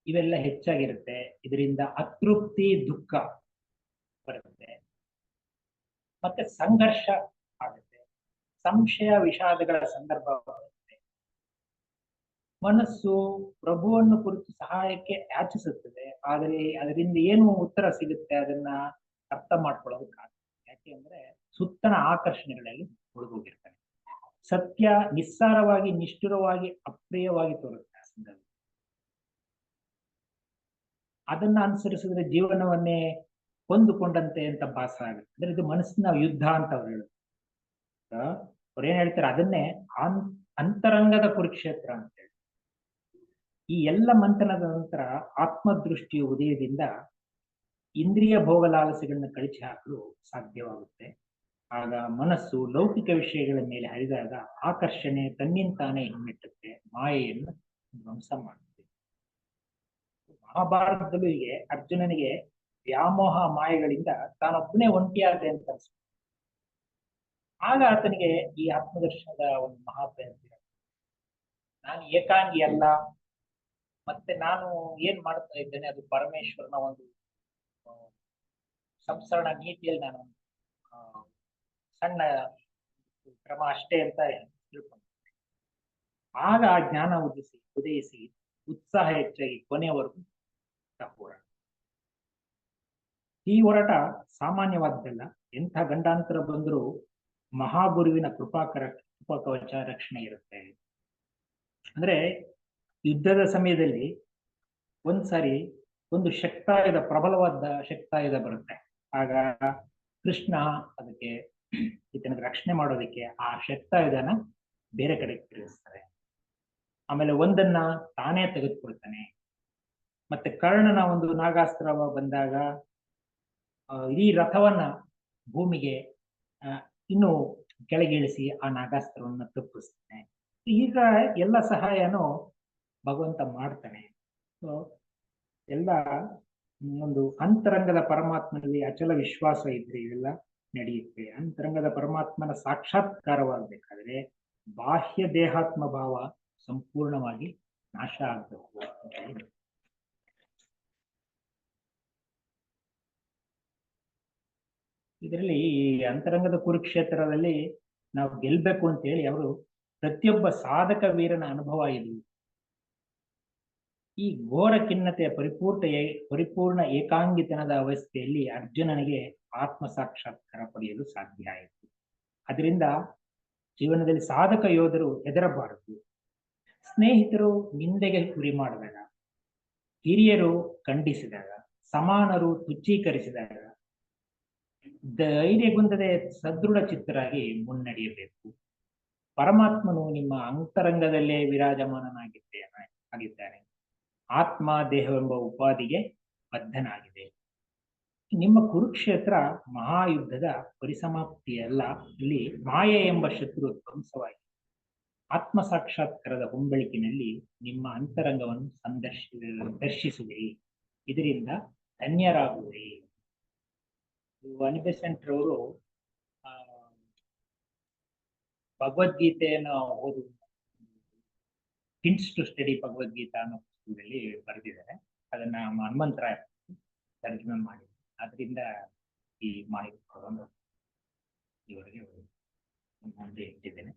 ಇವೆಲ್ಲ ಹೆಚ್ಚಾಗಿರುತ್ತೆ. ಇದರಿಂದ ಅತೃಪ್ತಿ, ದುಃಖ ಬರುತ್ತೆ, ಮತ್ತೆ ಸಂಘರ್ಷ ಆಗುತ್ತೆ, ಸಂಶಯ, ವಿಷಾದಗಳ ಸಂದರ್ಭ ಬರುತ್ತೆ. ಮನಸ್ಸು ಪ್ರಭುವನ್ನು ಕುರಿತು ಸಹಾಯಕ್ಕೆ ಯಾಚಿಸುತ್ತದೆ, ಆದರೆ ಅದರಿಂದ ಏನು ಉತ್ತರ ಸಿಗುತ್ತೆ ಅದನ್ನ ಅರ್ಥ ಮಾಡ್ಕೊಳ್ಳೋದಕ್ಕಾಗ. ಯಾಕೆ ಅಂದ್ರೆ ಸುತ್ತಣ ಆಕರ್ಷಣೆಗಳಲ್ಲಿ ಮುಳುಗೋಗಿರ್ತಾನೆ. ಸತ್ಯ ನಿಸ್ಸಾರವಾಗಿ, ನಿಷ್ಠುರವಾಗಿ, ಅಪ್ರಿಯವಾಗಿ ತೋರುತ್ತೆ. ಆ ಸಂದರ್ಭ ಅದನ್ನ ಅನುಸರಿಸಿದ್ರೆ ಜೀವನವನ್ನೇ ಹೊಂದಿಕೊಂಡಂತೆ ಅಂತ ಭಾಸ ಆಗುತ್ತೆ. ಅಂದ್ರೆ ಇದು ಮನಸ್ಸಿನ ಯುದ್ಧ ಅಂತ ಅವ್ರು ಹೇಳುದು. ಅವ್ರೇನ್ ಹೇಳ್ತಾರೆ, ಅದನ್ನೇ ಅಂತರಂಗದ ಕುರುಕ್ಷೇತ್ರ ಅಂತ ಹೇಳಿ. ಈ ಎಲ್ಲ ಮಂಥನದ ನಂತರ ಆತ್ಮದೃಷ್ಟಿಯ ಉದಯದಿಂದ ಇಂದ್ರಿಯ ಭೋಗಲಾಲಸೆಗಳನ್ನ ಕಳಚಿ ಹಾಕಲು ಸಾಧ್ಯವಾಗುತ್ತೆ. ಆಗ ಮನಸ್ಸು ಲೌಕಿಕ ವಿಷಯಗಳ ಮೇಲೆ ಹರಿದಾಗ ಆಕರ್ಷಣೆ ತನ್ನಿಂತಾನೇ ಹಿಮ್ಮೆಟ್ಟುತ್ತೆ, ಮಾಯೆಯನ್ನು ಧ್ವಂಸ ಮಾಡುತ್ತೆ. ಮಹಾಭಾರತದಲ್ಲೂ ಹೀಗೆ ಅರ್ಜುನನಿಗೆ ವ್ಯಾಮೋಹ ಮಾಯೆಗಳಿಂದ ತಾನೊಬ್ಬನೇ ಒಂಟಿಯಾದೆ ಅಂತ ಅನ್ಸುತ್ತೆ. ಆಗ ಆತನಿಗೆ ಈ ಆತ್ಮದರ್ಶನದ ಒಂದು ಮಹಾಪ್ರಯತ್ನ. ನಾನು ಏಕಾಂಗಿ ಅಲ್ಲ, ಮತ್ತೆ ನಾನು ಏನ್ ಮಾಡ್ತಾ ಇದ್ದೇನೆ ಅದು ಪರಮೇಶ್ವರನ ಒಂದು ಆ, ಸಂಸರಣ ನೀತಿಯಲ್ಲಿ ನಾನು ಆ, ಸಣ್ಣ ಕ್ರಮ ಅಷ್ಟೇ ಅಂತ ತಿಳ್ಕೊಂಡು ಆಗ ಆ ಜ್ಞಾನ ಉದಯಿಸಿ ಉತ್ಸಾಹ ಹೆಚ್ಚಾಗಿ ಕೊನೆಯವರೆಗೂ ಹೋರಾಟ. ಈ ಹೋರಾಟ ಸಾಮಾನ್ಯವಾದ್ದಲ್ಲ. ಎಂಥ ಗಂಡಾಂತರ ಬಂದರೂ ಮಹಾಗುರುವಿನ ಕೃಪಾ ಕವಚ ರಕ್ಷಣೆ ಇರುತ್ತೆ. ಅಂದ್ರೆ ಯುದ್ಧದ ಸಮಯದಲ್ಲಿ ಒಂದ್ಸಾರಿ ಒಂದು ಶಕ್ತಾಯುಧ, ಪ್ರಬಲವಾದ ಶಕ್ತಾಯುಧ ಬರುತ್ತೆ. ಆಗ ಕೃಷ್ಣ ಅದಕ್ಕೆ ಈತನಿಗೆ ರಕ್ಷಣೆ ಮಾಡೋದಕ್ಕೆ ಆ ಶಕ್ತಾಯುಧನ ಬೇರೆ ಕಡೆ ತಿರುಗಿಸ್ತಾರೆ. ಆಮೇಲೆ ಒಂದನ್ನ ತಾನೇ ತೆಗೆದುಕೊಳ್ತಾನೆ. ಮತ್ತೆ ಕರ್ಣನ ಒಂದು ನಾಗಾಸ್ತ್ರ ಬಂದಾಗ ಇಡೀ ರಥವನ್ನ ಭೂಮಿಗೆ ಇನ್ನು ಕೆಳಗಿಳಿಸಿ ಆ ನಾಗಾಸ್ತ್ರವನ್ನ ತಪ್ಪಿಸ್ತಾನೆ. ಈಗ ಎಲ್ಲ ಸಹಾಯನೂ ಭಗವಂತ ಮಾಡ್ತಾನೆ. ಸೊ ಎಲ್ಲ ಒಂದು ಅಂತರಂಗದ ಪರಮಾತ್ಮನಲ್ಲಿ ಅಚಲ ವಿಶ್ವಾಸ ಇದ್ರೆ ಇವೆಲ್ಲ ನಡೆಯುತ್ತೆ. ಅಂತರಂಗದ ಪರಮಾತ್ಮನ ಸಾಕ್ಷಾತ್ಕಾರವಾಗಬೇಕಾದ್ರೆ ಬಾಹ್ಯ ದೇಹಾತ್ಮ ಭಾವ ಸಂಪೂರ್ಣವಾಗಿ ನಾಶ ಆಗಬೇಕು. ಇದರಲ್ಲಿ ಈ ಅಂತರಂಗದ ಕುರುಕ್ಷೇತ್ರದಲ್ಲಿ ನಾವು ಗೆಲ್ಬೇಕು ಅಂತ ಹೇಳಿ ಅವರು ಪ್ರತಿಯೊಬ್ಬ ಸಾಧಕ ವೀರನ ಅನುಭವ ಇದು. ಈ ಘೋರ ಖಿನ್ನತೆಯ ಪರಿಪೂರ್ಣ ಏಕಾಂಗಿತನದ ಅವಸ್ಥೆಯಲ್ಲಿ ಅರ್ಜುನನಿಗೆ ಆತ್ಮ ಸಾಕ್ಷಾತ್ಕಾರ ಪಡೆಯಲು ಸಾಧ್ಯ ಆಯಿತು. ಅದರಿಂದ ಜೀವನದಲ್ಲಿ ಸಾಧಕ ಯೋಧರು ಹೆದರಬಾರದು. ಸ್ನೇಹಿತರು ನಿಂದೆಗೆ ಗುರಿ ಮಾಡಿದಾಗ, ಹಿರಿಯರು ಖಂಡಿಸಿದಾಗ, ಸಮಾನರು ತುಚ್ಛೀಕರಿಸಿದಾಗ ಧೈರ್ಯಗುಂದದೆ ಸದೃಢ ಚಿತ್ತರಾಗಿ ಮುನ್ನಡೆಯಬೇಕು. ಪರಮಾತ್ಮನು ನಿಮ್ಮ ಅಂತರಂಗದಲ್ಲೇ ಆಗಿದ್ದಾನೆ. ಆತ್ಮ ದೇಹವೆಂಬ ಉಪಾಧಿಗೆ ಬದ್ಧನಾಗಿದೆ. ನಿಮ್ಮ ಕುರುಕ್ಷೇತ್ರ ಮಹಾಯುದ್ಧದ ಪರಿಸಮಾಪ್ತಿಯಲ್ಲ, ಇಲ್ಲಿ ಮಾಯೆ ಎಂಬ ಶತ್ರು ಧ್ವಂಸವಾಗಿದೆ. ಆತ್ಮ ಸಾಕ್ಷಾತ್ಕಾರದ ಹೊಂಬೆಳಕಿನಲ್ಲಿ ನಿಮ್ಮ ಅಂತರಂಗವನ್ನು ದರ್ಶಿಸುವಿರಿ. ಇದರಿಂದ ಧನ್ಯರಾಗುವಿರಿ. ಅನಿಬೆಸೆಂಟ್ ಅವರು ಭಗವದ್ಗೀತೆಯನ್ನು ಓದು ಹಿಂಟ್ಸ್ ಟು ಸ್ಟಡಿ ಭಗವದ್ಗೀತಾ ಅನ್ನೋ ಪುಸ್ತಕದಲ್ಲಿ ಬರೆದಿದ್ದಾರೆ. ಅದನ್ನ ಹನುಮಂತರಾಯ ತರ್ಜುಮೆ ಮಾಡಿ, ಅದರಿಂದ ಈ ಮಾಹಿತಿ ಇವರಿಗೆ ಮುಂದೆ ಇಟ್ಟಿದ್ದೇನೆ.